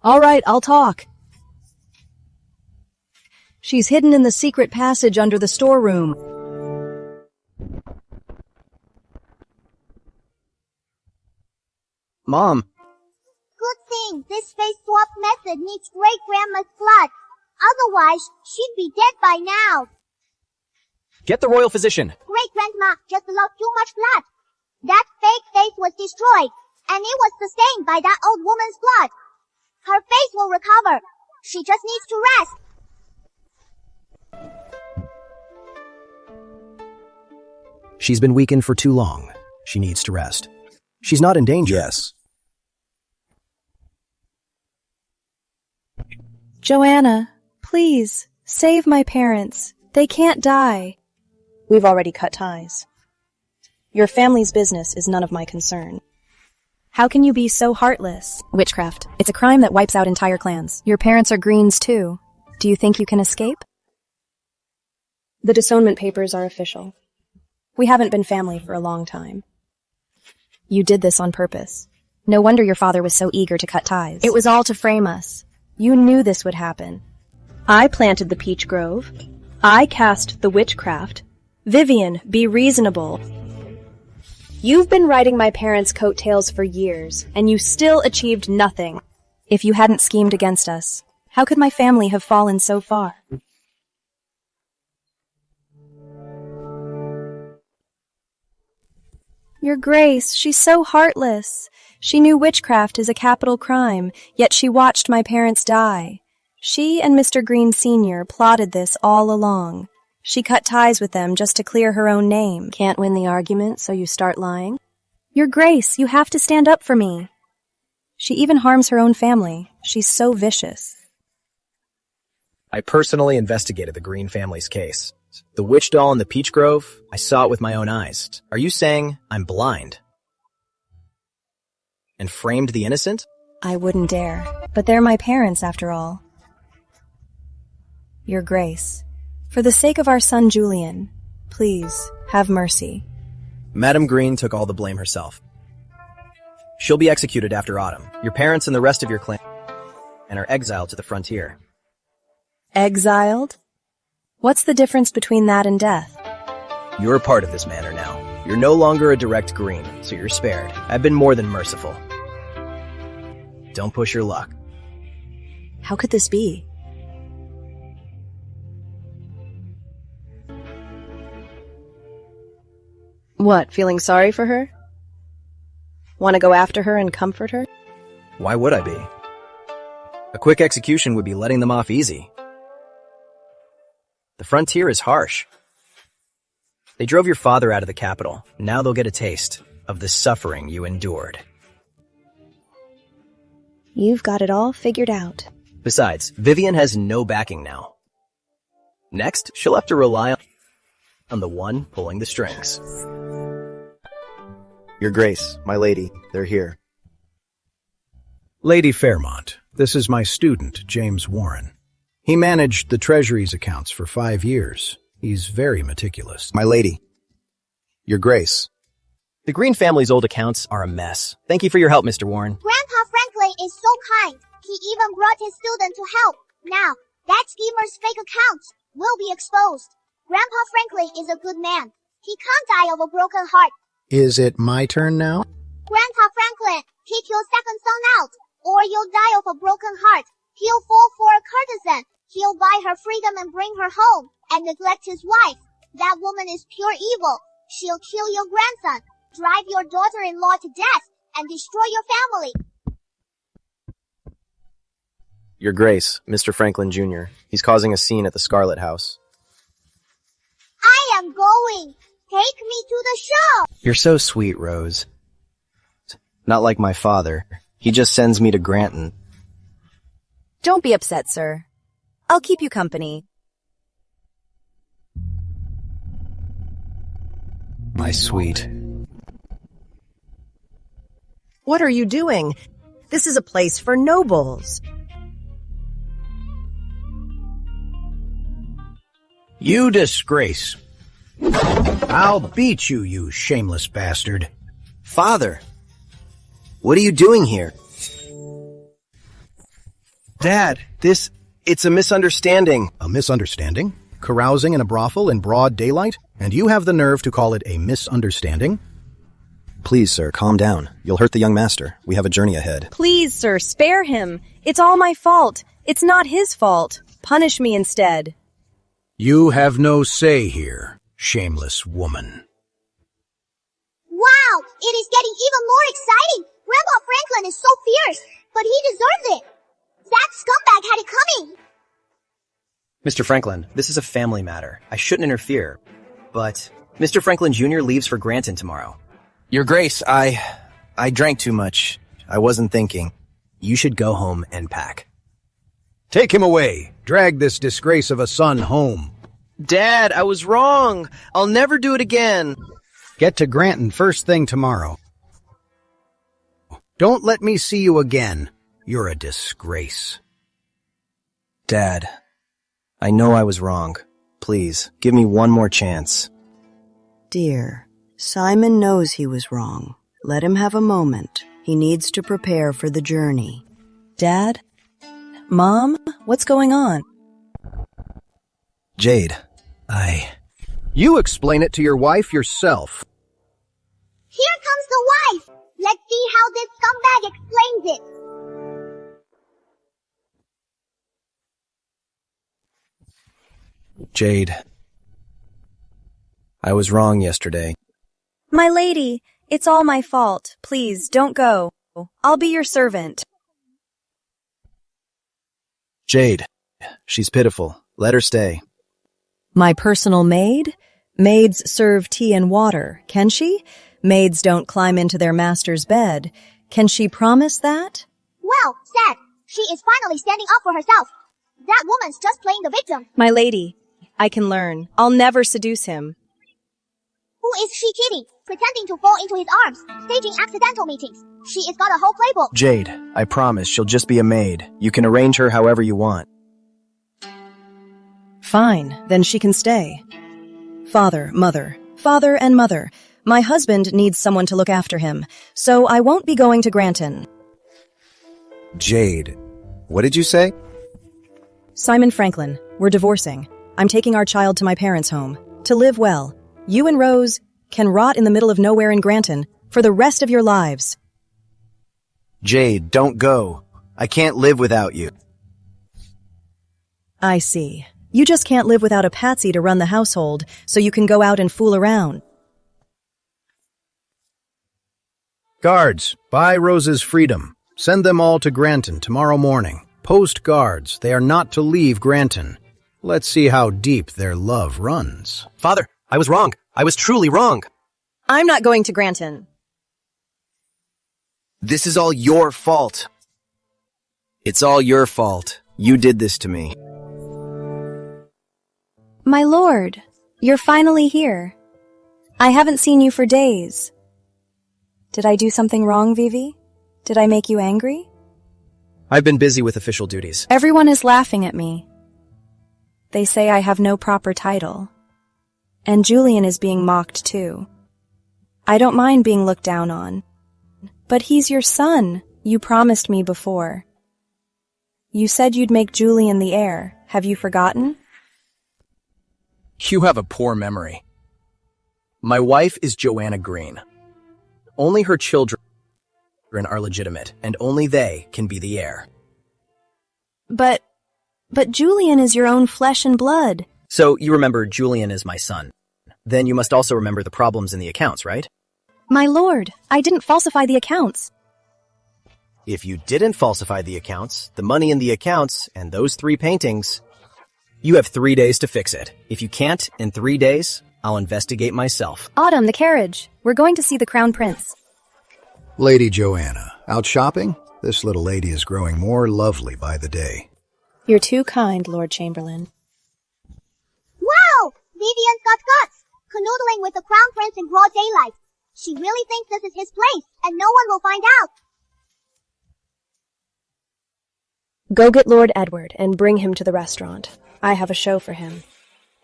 All right, I'll talk. She's hidden in the secret passage under the storeroom. Mom, Good thing this face swap method needs great-grandma's blood. Otherwise, she'd be dead by now. Get the royal physician. Great-grandma just lost too much blood. That fake face was destroyed, and it was sustained by that old woman's blood. Her face will recover. She just needs to rest. She's been weakened for too long. She needs to rest. She's not in danger. yes. Joanna, please, save my parents. They can't die. We've already cut ties. Your family's business is none of my concern. How can you be so heartless? Witchcraft. It's a crime that wipes out entire clans. Your parents are Greens too. Do you think you can escape? The disownment papers are official. We haven't been family for a long time. You did this on purpose. No wonder your father was so eager to cut ties. It was all to frame us. You knew this would happen. I planted the peach grove. I cast the witchcraft. Vivian, be reasonable. You've been riding my parents' coattails for years, and you still achieved nothing. If you hadn't schemed against us, how could my family have fallen so far? Your Grace, she's so heartless. She knew witchcraft is a capital crime, yet she watched my parents die. She and Mr. Green Sr. plotted this all along. She cut ties with them just to clear her own name. Can't win the argument, so you start lying? Your Grace, you have to stand up for me. She even harms her own family. She's so vicious. I personally investigated the Green family's case. The witch doll in the peach grove, I saw it with my own eyes. Are you saying I'm blind? And framed the innocent? I wouldn't dare. But they're my parents, after all. Your Grace, for the sake of our son Julian, please, have mercy. Madame Green took all the blame herself. She'll be executed after autumn. Your parents and the rest of your clan and are exiled to the frontier. Exiled? What's the difference between that and death? You're a part of this manor now. You're no longer a direct Green, so you're spared. I've been more than merciful. Don't push your luck. How could this be? What, feeling sorry for her? Want to go after her and comfort her? Why would I be? A quick execution would be letting them off easy. The frontier is harsh. They drove your father out of the capital. Now they'll get a taste of the suffering you endured. You've got it all figured out. Besides, Vivian has no backing now. Next, she'll have to rely on the one pulling the strings. Your Grace, my lady, they're here. Lady Fairmont, this is my student, James Warren. He managed the Treasury's accounts for 5 years. He's very meticulous. My lady. Your Grace. The Green family's old accounts are a mess. Thank you for your help, Mr. Warren. Grandpa Franklin is so kind. He even brought his student to help. Now, that schemer's fake accounts will be exposed. Grandpa Franklin is a good man. He can't die of a broken heart. Is it my turn now? Grandpa Franklin, kick your second son out, or you'll die of a broken heart. He'll fall for a courtesan. He'll buy her freedom and bring her home, and neglect his wife. That woman is pure evil. She'll kill your grandson, drive your daughter-in-law to death, and destroy your family. Your Grace, Mr. Franklin Jr. He's causing a scene at the Scarlet House. I am going. Take me to the show. You're so sweet, Rose. Not like my father. He just sends me to Granton. Don't be upset, sir. I'll keep you company. My sweet. What are you doing? This is a place for nobles. You disgrace. I'll beat you, you shameless bastard. Father! What are you doing here? Dad, it's a misunderstanding. A misunderstanding? Carousing in a brothel in broad daylight? And you have the nerve to call it a misunderstanding? Please, sir, calm down. You'll hurt the young master. We have a journey ahead. Please, sir, spare him. It's all my fault. It's not his fault. Punish me instead. You have no say here, shameless woman. Wow, it is getting even more exciting. Grandpa Franklin is so fierce, but he deserves it. That scumbag had it coming. Mr. Franklin, this is a family matter. I shouldn't interfere. But Mr. Franklin Jr. leaves for Granton tomorrow. Your Grace, I drank too much. I wasn't thinking. You should go home and pack. Take him away. Drag this disgrace of a son home. Dad, I was wrong. I'll never do it again. Get to Granton first thing tomorrow. Don't let me see you again. You're a disgrace. Dad, I know I was wrong. Please, give me one more chance. Dear, Simon knows he was wrong. Let him have a moment. He needs to prepare for the journey. Dad? Mom? What's going on? Jade, You explain it to your wife yourself. Here comes the wife. Let's see how this scumbag explains it. Jade, I was wrong yesterday. My lady, It's all my fault. Please, don't go. I'll be your servant. Jade. She's pitiful. Let her stay. My personal maid? Maids serve tea and water, can she? Maids don't climb into their master's bed. Can she promise that? Well said. She is finally standing up for herself. That woman's just playing the victim. My lady, I can learn. I'll never seduce him. Who is she kidding? Pretending to fall into his arms, staging accidental meetings. She has got a whole playbook. Jade, I promise she'll just be a maid. You can arrange her however you want. Fine, then she can stay. Father and mother. My husband needs someone to look after him, so I won't be going to Granton. Jade, what did you say? Simon Franklin, we're divorcing. I'm taking our child to my parents' home. To live well. You and Rose can rot in the middle of nowhere in Granton for the rest of your lives. Jade, don't go. I can't live without you. I see. You just can't live without a patsy to run the household, so you can go out and fool around. Guards, buy Rose's freedom. Send them all to Granton tomorrow morning. Post guards. They are not to leave Granton. Let's see how deep their love runs. Father, I was wrong. I was truly wrong. I'm not going to Granton. This is all your fault. It's all your fault. You did this to me. My lord, you're finally here. I haven't seen you for days. Did I do something wrong, Vivi? Did I make you angry? I've been busy with official duties. Everyone is laughing at me. They say I have no proper title. And Julian is being mocked too. I don't mind being looked down on. But he's your son. You promised me before. You said you'd make Julian the heir. Have you forgotten? You have a poor memory. My wife is Joanna Green. Only her children are legitimate, and only they can be the heir. But Julian is your own flesh and blood. So you remember Julian is my son. Then you must also remember the problems in the accounts, right? My lord, I didn't falsify the accounts. If you didn't falsify the accounts, the money in the accounts, and those 3 paintings, you have 3 days to fix it. If you can't, in 3 days, I'll investigate myself. Autumn, the carriage. We're going to see the Crown Prince. Lady Joanna, out shopping? This little lady is growing more lovely by the day. You're too kind, Lord Chamberlain. Wow! Vivian's got guts. Canoodling with the Crown Prince in broad daylight. She really thinks this is his place, and no one will find out. Go get Lord Edward and bring him to the restaurant. I have a show for him.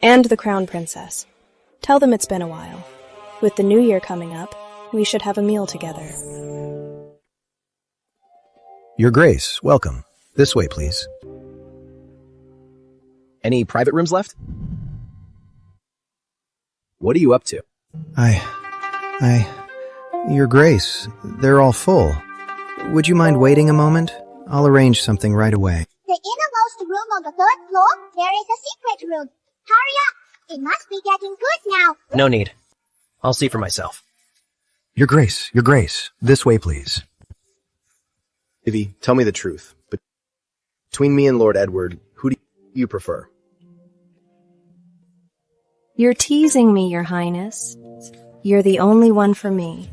And the Crown Princess. Tell them it's been a while. With the new year coming up, we should have a meal together. Your Grace, welcome. This way, please. Any private rooms left? What are you up to? Your Grace, they're all full. Would you mind waiting a moment? I'll arrange something right away. The innermost room on the 3rd floor, there is a secret room. Hurry up! It must be getting good now. No need. I'll see for myself. Your Grace, this way, please. Vivi, tell me the truth. But between me and Lord Edward, who do you prefer? You're teasing me, Your Highness. You're the only one for me.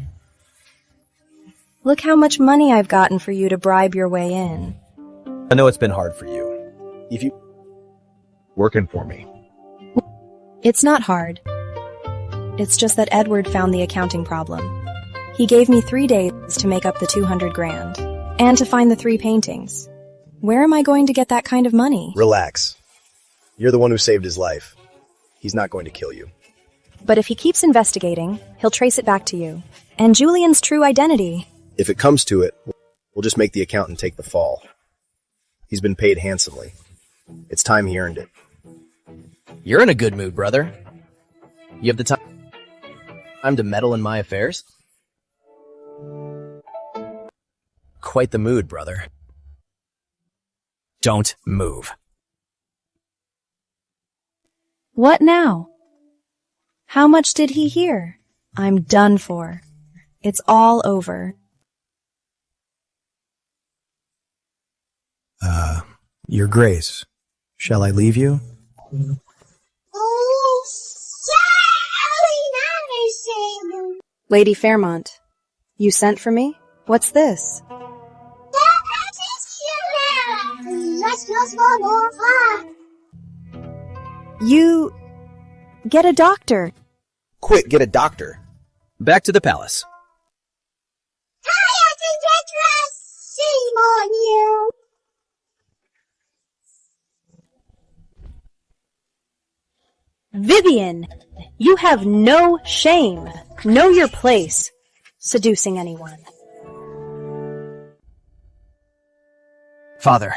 Look how much money I've gotten for you to bribe your way in. I know it's been hard for you. If you... working for me. It's not hard. It's just that Edward found the accounting problem. He gave me 3 days to make up the 200 grand. And to find the 3 paintings. Where am I going to get that kind of money? Relax. You're the one who saved his life. He's not going to kill you. But if he keeps investigating, he'll trace it back to you. And Julian's true identity. If it comes to it, we'll just make the accountant take the fall. He's been paid handsomely. It's time he earned it. You're in a good mood, brother. You have the time to meddle in my affairs? Quite the mood, brother. Don't move. What now? How much did he hear? I'm done for. It's all over. Your Grace, shall I leave you? Oh, shit! Lady Fairmont, you sent for me? What's this? Let's just go more fun. You... get a doctor. Quick, get a doctor. Back to the palace. Tyrant and treacherous! Shame on you! Vivian, you have no shame. Know your place. Seducing anyone. Father,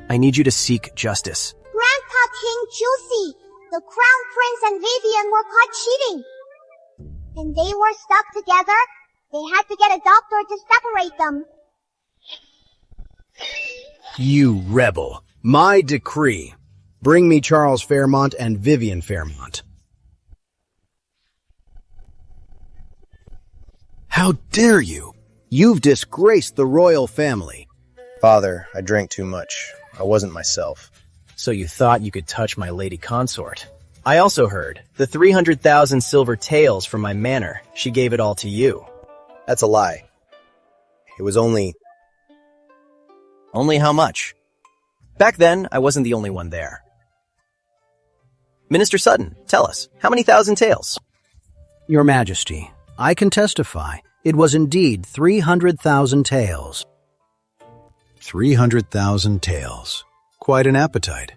I need you to seek justice. Grandpa King Juicy, the Crown Prince and Vivian were caught cheating. And they were stuck together. They had to get a doctor to separate them. You rebel. My decree. Bring me Charles Fairmont and Vivian Fairmont. How dare you? You've disgraced the royal family. Father, I drank too much. I wasn't myself. So you thought you could touch my lady consort. I also heard the 300,000 silver taels from my manor. She gave it all to you. That's a lie. It was only... Only how much? Back then, I wasn't the only one there. Minister Sutton, tell us, how many thousand taels? Your Majesty, I can testify. It was indeed 300,000 taels. 300,000 taels. Quite an appetite.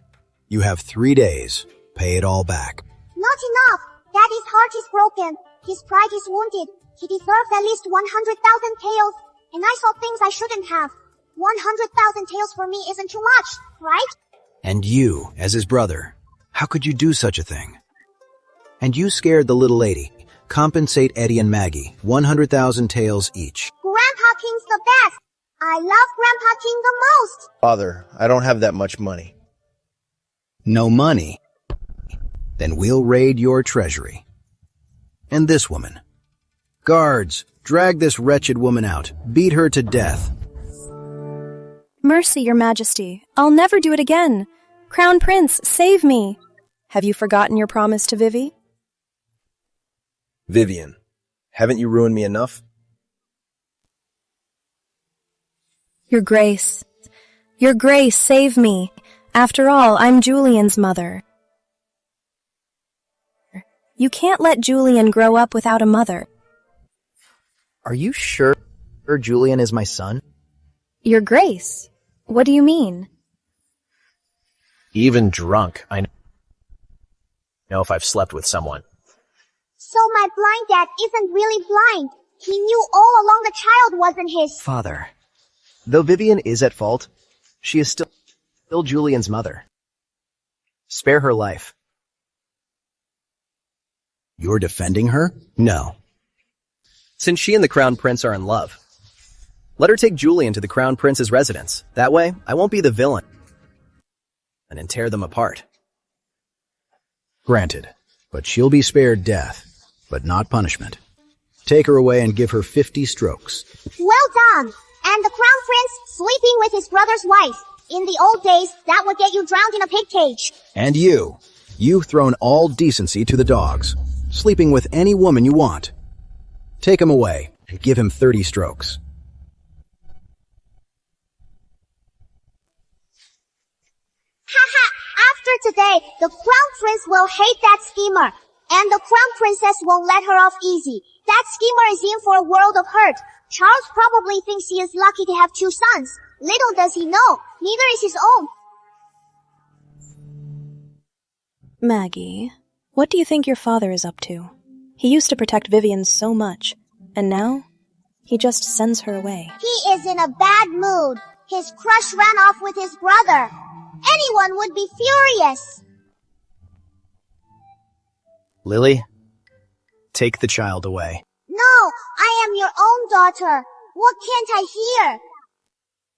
You have 3 days. Pay it all back. Not enough. Daddy's heart is broken. His pride is wounded. He deserves at least 100,000 taels. And I saw things I shouldn't have. 100,000 taels for me isn't too much, right? And you, as his brother, how could you do such a thing? And you scared the little lady. Compensate Eddie and Maggie, 100,000 taels each. Grandpa King's the best. I love Grandpa King the most. Father, I don't have that much money. No money? Then we'll raid your treasury. And this woman. Guards, drag this wretched woman out. Beat her to death. Mercy, Your Majesty. I'll never do it again. Crown Prince, save me. Have you forgotten your promise to Vivi? Vivian, haven't you ruined me enough? Your Grace. Your Grace, save me. After all, I'm Julian's mother. You can't let Julian grow up without a mother. Are you sure Julian is my son? Your Grace. What do you mean? Even drunk, I know if I've slept with someone. So my blind dad isn't really blind. He knew all along the child wasn't his. Father, though Vivian is at fault, she is still Julian's mother. Spare her life. You're defending her? No. Since she and the Crown Prince are in love, let her take Julian to the Crown Prince's residence. That way, I won't be the villain and tear them apart. Granted, but she'll be spared death, but not punishment. Take her away and give her 50 strokes. Well done. And the Crown Prince sleeping with his brother's wife. In the old days, that would get you drowned in a pig cage. And you've thrown all decency to the dogs, sleeping with any woman you want. Take him away and give him 30 strokes. Haha, after today, the Crown Prince will hate that schemer. And the Crown Princess won't let her off easy. That schemer is in for a world of hurt. Charles probably thinks he is lucky to have 2 sons. Little does he know, neither is his own. Maggie, what do you think your father is up to? He used to protect Vivian so much, and now he just sends her away. He is in a bad mood. His crush ran off with his brother. Anyone would be furious. Lily, take the child away. No, I am your own daughter. What can't I hear?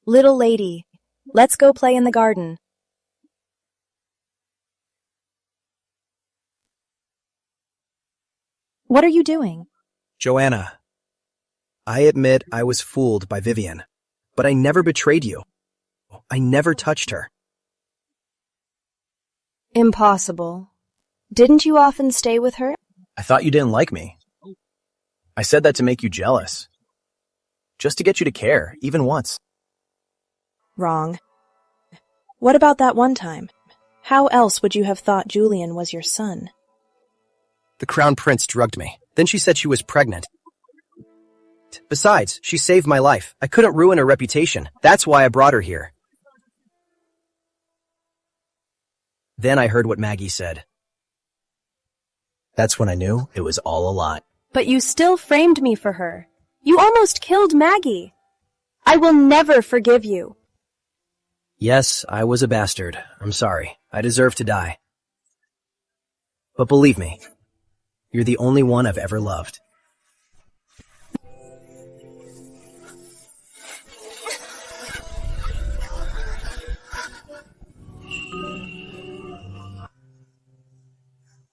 Little lady, let's go play in the garden. What are you doing? Joanna, I admit I was fooled by Vivian, but I never betrayed you. I never touched her. Impossible. Didn't you often stay with her? I thought you didn't like me. I said that to make you jealous. Just to get you to care, even once. Wrong. What about that one time? How else would you have thought Julian was your son? The Crown Prince drugged me. Then she said she was pregnant. Besides, she saved my life. I couldn't ruin her reputation. That's why I brought her here. Then I heard what Maggie said. That's when I knew it was all a lie. But you still framed me for her. You almost killed Maggie. I will never forgive you. Yes, I was a bastard. I'm sorry. I deserve to die. But believe me, you're the only one I've ever loved.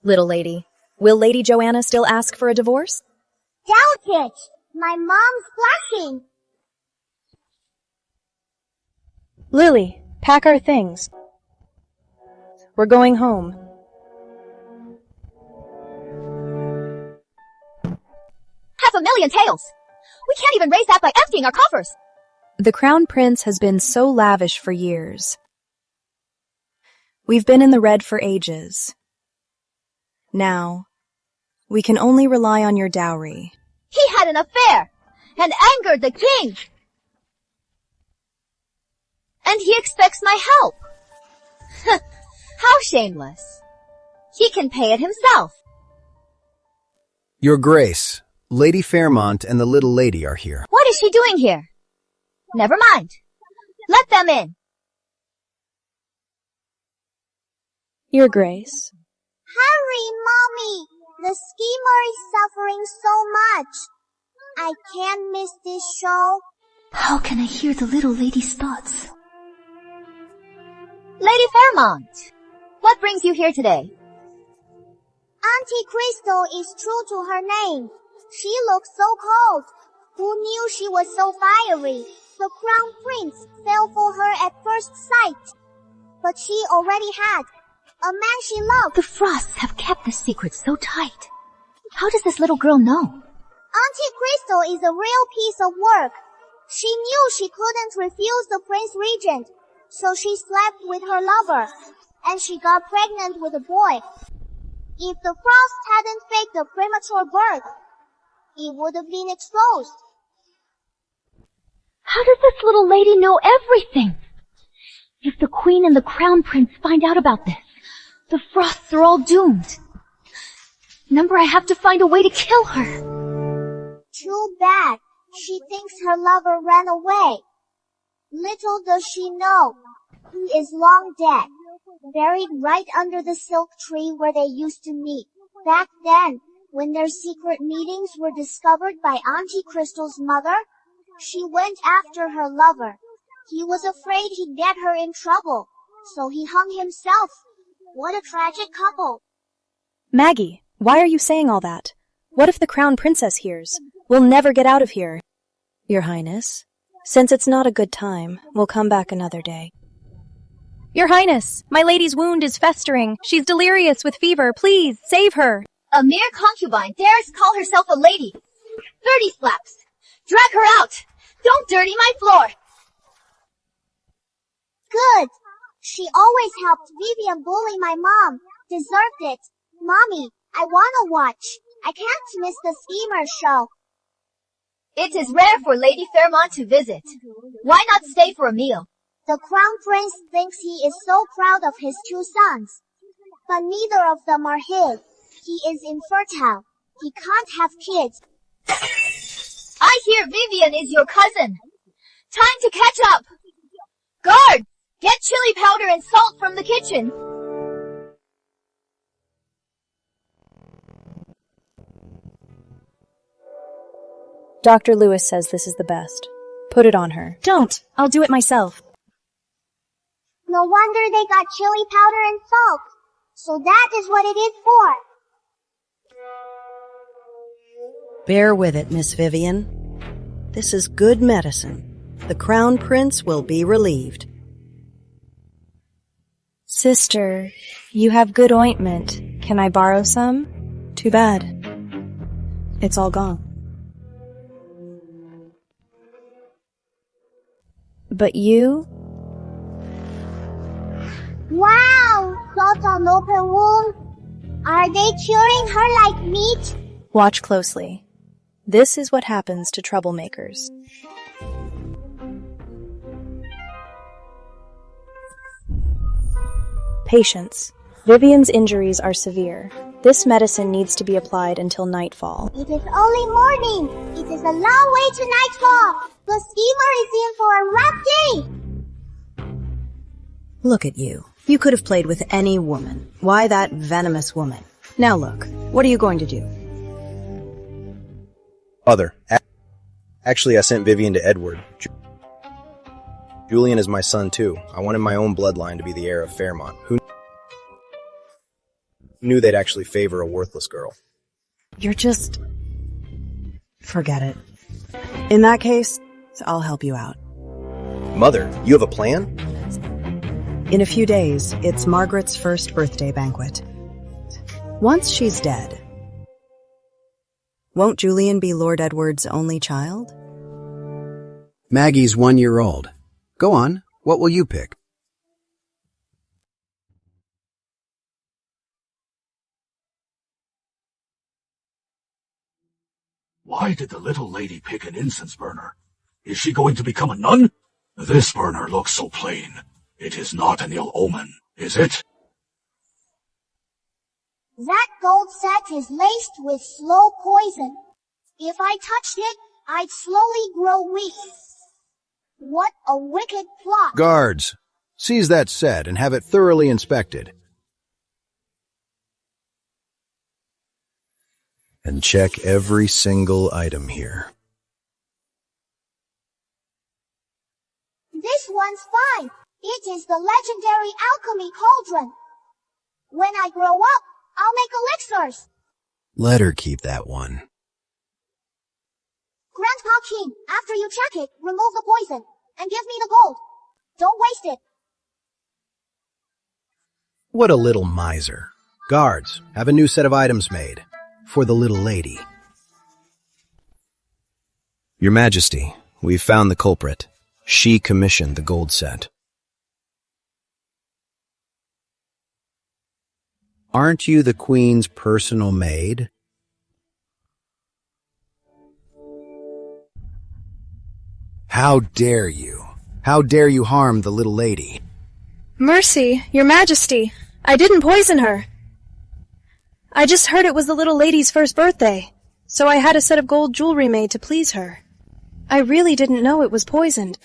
Little lady, will Lady Joanna still ask for a divorce? Doubt it! My mom's blushing! Lily, pack our things. We're going home. $500,000 taels! We can't even raise that by emptying our coffers! The Crown Prince has been so lavish for years. We've been in the red for ages. Now, we can only rely on your dowry. He had an affair and angered the king. And he expects my help. How shameless. He can pay it himself. Your Grace, Lady Fairmont and the little lady are here. What is she doing here? Never mind. Let them in. Your Grace. Hurry, Mommy! The schemer is suffering so much. I can't miss this show. How can I hear the little lady's thoughts? Lady Fairmont, what brings you here today? Auntie Crystal is true to her name. She looks so cold. Who knew she was so fiery? The Crown Prince fell for her at first sight. But she already had a man she loved. The Frosts have kept the secret so tight. How does this little girl know? Auntie Crystal is a real piece of work. She knew she couldn't refuse the Prince Regent, so she slept with her lover, and she got pregnant with a boy. If the Frost hadn't faked a premature birth, it would have been exposed. How does this little lady know everything? If the Queen and the Crown Prince find out about this, the Frosts are all doomed. Remember, I have to find a way to kill her. Too bad. She thinks her lover ran away. Little does she know, he is long dead, buried right under the silk tree where they used to meet. Back then, when their secret meetings were discovered by Auntie Crystal's mother, she went after her lover. He was afraid he'd get her in trouble, so he hung himself. What a tragic couple. Maggie, why are you saying all that? What if the Crown Princess hears? We'll never get out of here. Your Highness, since it's not a good time, we'll come back another day. Your Highness, my lady's wound is festering. She's delirious with fever. Please, save her. A mere concubine dares call herself a lady. 30 slaps. Drag her out. Don't dirty my floor. Good. She always helped Vivian bully my mom. Deserved it. Mommy, I wanna watch. I can't miss the Schemer show. It is rare for Lady Fairmont to visit. Why not stay for a meal? The Crown Prince thinks he is so proud of his 2 sons. But neither of them are his. He is infertile. He can't have kids. I hear Vivian is your cousin. Time to catch up. Guard! Get chili powder and salt from the kitchen. Dr. Lewis says this is the best. Put it on her. Don't. I'll do it myself. No wonder they got chili powder and salt. So that is what it is for. Bear with it, Miss Vivian. This is good medicine. The Crown Prince will be relieved. Sister, you have good ointment. Can I borrow some? Too bad. It's all gone. But you? Wow! Thoughts on open wound? Are they curing her like meat? Watch closely. This is what happens to troublemakers. Patience. Vivian's injuries are severe. This medicine needs to be applied until nightfall. It is only morning. It is a long way to nightfall. The steamer is in for a rough day. Look at you. You could have played with any woman. Why that venomous woman? Now look, what are you going to do? Mother, actually I sent Vivian to Edward. Julian is my son too. I wanted my own bloodline to be the heir of Fairmont. Who knew they'd actually favor a worthless girl? You're just... Forget it. In that case, I'll help you out. Mother, you have a plan? In a few days, it's Margaret's first birthday banquet. Once she's dead, won't Julian be Lord Edward's only child? Maggie's 1 year old. Go on, what will you pick? Why did the little lady pick an incense burner? Is she going to become a nun? This burner looks so plain. It is not an ill omen, is it? That gold set is laced with slow poison. If I touched it, I'd slowly grow weak. What a wicked plot. Guards, seize that set and have it thoroughly inspected. And check every single item here. This one's fine. It is the legendary alchemy cauldron. When I grow up, I'll make elixirs. Let her keep that one. Grandpa King, after you check it, remove the poison and give me the gold. Don't waste it. What a little miser. Guards, have a new set of items made. For the little lady. Your Majesty, we've found the culprit. She commissioned the gold set. Aren't you the Queen's personal maid? How dare you? How dare you harm the little lady? Mercy, Your Majesty. I didn't poison her. I just heard it was the little lady's first birthday, so I had a set of gold jewelry made to please her. I really didn't know it was poisoned.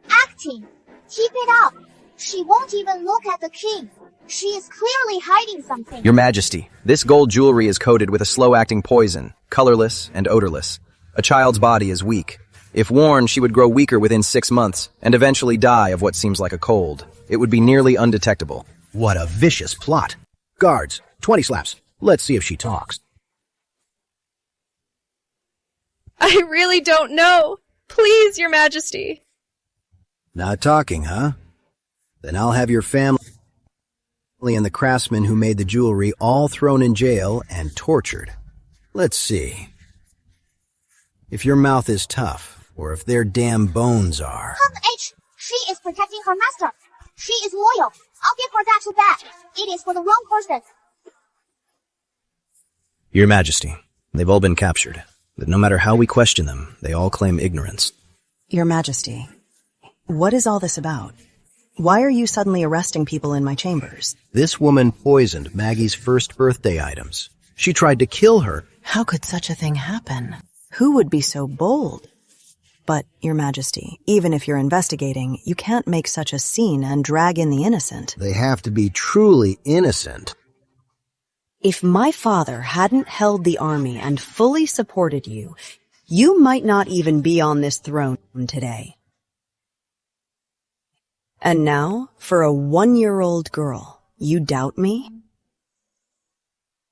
Acting. Keep it up. She won't even look at the king. She is clearly hiding something. Your Majesty, this gold jewelry is coated with a slow-acting poison, colorless and odorless. A child's body is weak. If worn, she would grow weaker within 6 months and eventually die of what seems like a cold. It would be nearly undetectable. What a vicious plot. Guards, 20 slaps. Let's see if she talks. I really don't know. Please, Your Majesty. Not talking, huh? Then I'll have your family and the craftsman who made the jewelry all thrown in jail and tortured. Let's see. If your mouth is tough, or if their damn bones are. Come, H. She is protecting her master. She is loyal. I'll give her that to back. It is for the wrong person. Your Majesty, they've all been captured, but no matter how we question them, they all claim ignorance. Your Majesty, what is all this about? Why are you suddenly arresting people in my chambers? This woman poisoned Maggie's first birthday items. She tried to kill her. How could such a thing happen? Who would be so bold? But, Your Majesty, even if you're investigating, you can't make such a scene and drag in the innocent. They have to be truly innocent. If my father hadn't held the army and fully supported you, you might not even be on this throne today. And now, for a 1-year-old girl, you doubt me?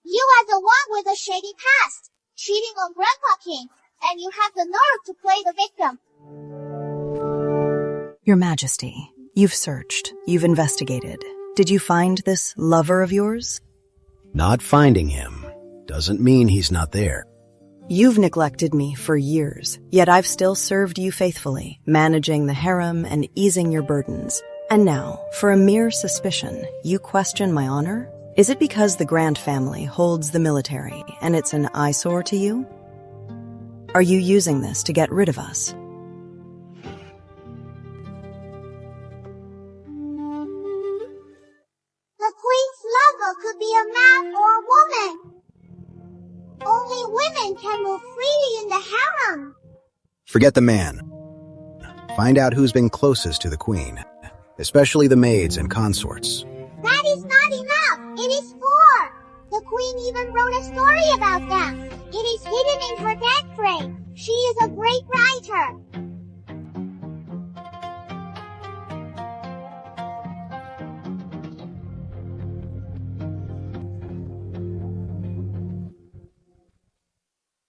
You are the one with a shady past, cheating on Grandpa King. and you have the nerve to play the victim. Your Majesty, you've searched, you've investigated. Did you find this lover of yours? Not finding him doesn't mean he's not there. You've neglected me for years, yet I've still served you faithfully, managing the harem and easing your burdens. And now, for a mere suspicion, you question my honor? Is it because the Grant family holds the military and it's an eyesore to you? Are you using this to get rid of us? The queen's lover could be a man or a woman. Only women can move freely in the harem. Forget the man. Find out who's been closest to the queen, especially the maids and consorts. That is not enough. It is 4. The queen even wrote a story about them. It is hidden in her death frame. She is a great writer.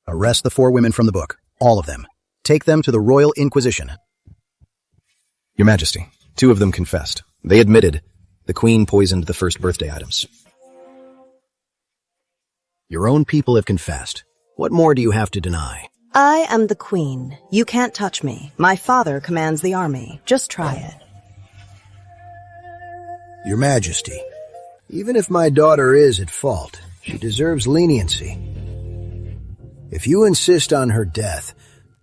Arrest the 4 women from the book, all of them. Take them to the Royal Inquisition. Your Majesty, 2 of them confessed. They admitted the Queen poisoned the first birthday items. Your own people have confessed. What more do you have to deny? I am the Queen. You can't touch me. My father commands the army. Just try it. Your Majesty, even if my daughter is at fault, she deserves leniency. If you insist on her death,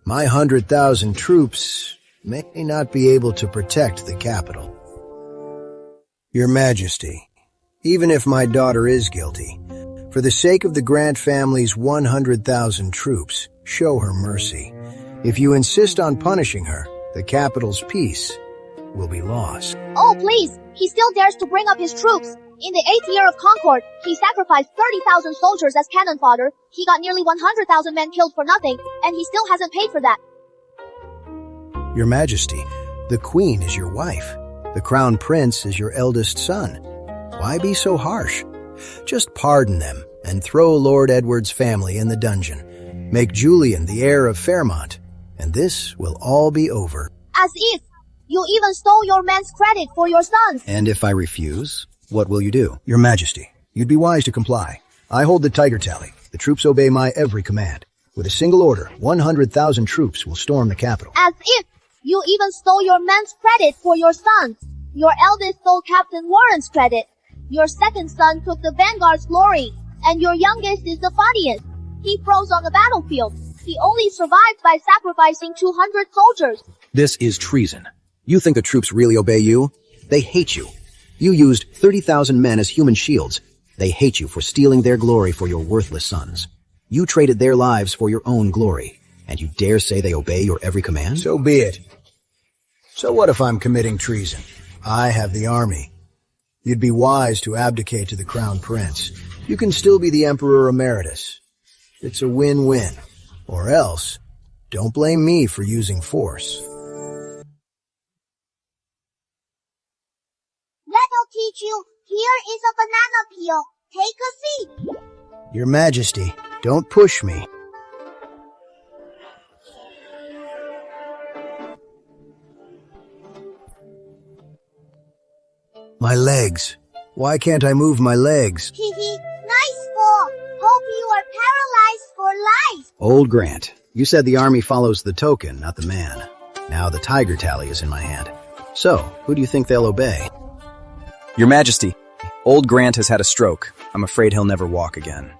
my 100,000 troops may not be able to protect the capital. Your Majesty, even if my daughter is guilty, for the sake of the Grant family's 100,000 troops, show her mercy. If you insist on punishing her, the capital's peace will be lost. Oh, please! He still dares to bring up his troops! In the 8th year of Concord, he sacrificed 30,000 soldiers as cannon fodder. He got nearly 100,000 men killed for nothing, and he still hasn't paid for that. Your Majesty, the Queen is your wife. The Crown Prince is your eldest son. Why be so harsh? Just pardon them and throw Lord Edward's family in the dungeon. Make Julian the heir of Fairmont, and this will all be over. As if! You even stole your men's credit for your sons! And if I refuse, what will you do? Your Majesty, you'd be wise to comply. I hold the Tiger Tally. The troops obey my every command. With a single order, 100,000 troops will storm the capital. As if! You even stole your men's credit for your sons! Your eldest stole Captain Warren's credit. Your second son took the Vanguard's glory. And your youngest is the funniest. He froze on the battlefield. He only survived by sacrificing 200 soldiers. This is treason. You think the troops really obey you? They hate you. You used 30,000 men as human shields. They hate you for stealing their glory for your worthless sons. You traded their lives for your own glory, and you dare say they obey your every command? So be it. So what if I'm committing treason? I have the army. You'd be wise to abdicate to the Crown Prince. You can still be the Emperor Emeritus. It's a win-win. Or else, don't blame me for using force. That'll teach you. Here is a banana peel. Take a seat. Your Majesty, don't push me. My legs. Why can't I move my legs? Hee hee. Nice fall. Hope you are paralyzed for life. Old Grant, you said the army follows the token, not the man. Now the Tiger Tally is in my hand. So, who do you think they'll obey? Your Majesty, old Grant has had a stroke. I'm afraid he'll never walk again.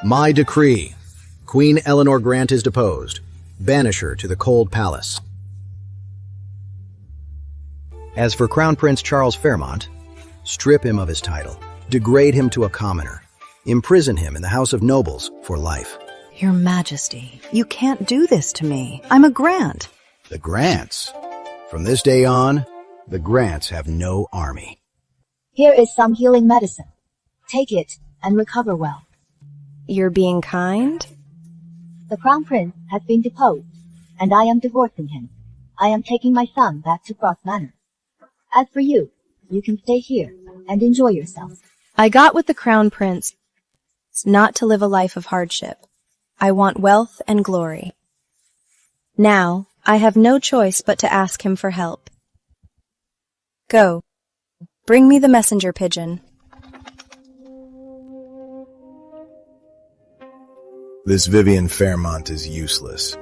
My decree. Queen Eleanor Grant is deposed. Banish her to the cold palace. As for Crown Prince Charles Fairmont, strip him of his title, degrade him to a commoner, imprison him in the House of Nobles for life. Your Majesty, you can't do this to me. I'm a Grant. The Grants? From this day on, the Grants have no army. Here is some healing medicine. Take it and recover well. You're being kind? The Crown Prince has been deposed, and I am divorcing him. I am taking my son back to Frost Manor. As for you, you can stay here and enjoy yourself. I got with the Crown Prince. not to live a life of hardship. I want wealth and glory. Now, I have no choice but to ask him for help. Go. Bring me the messenger pigeon. This Vivian Fairmont is useless.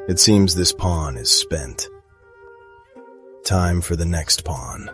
It seems this pawn is spent. Time for the next pawn.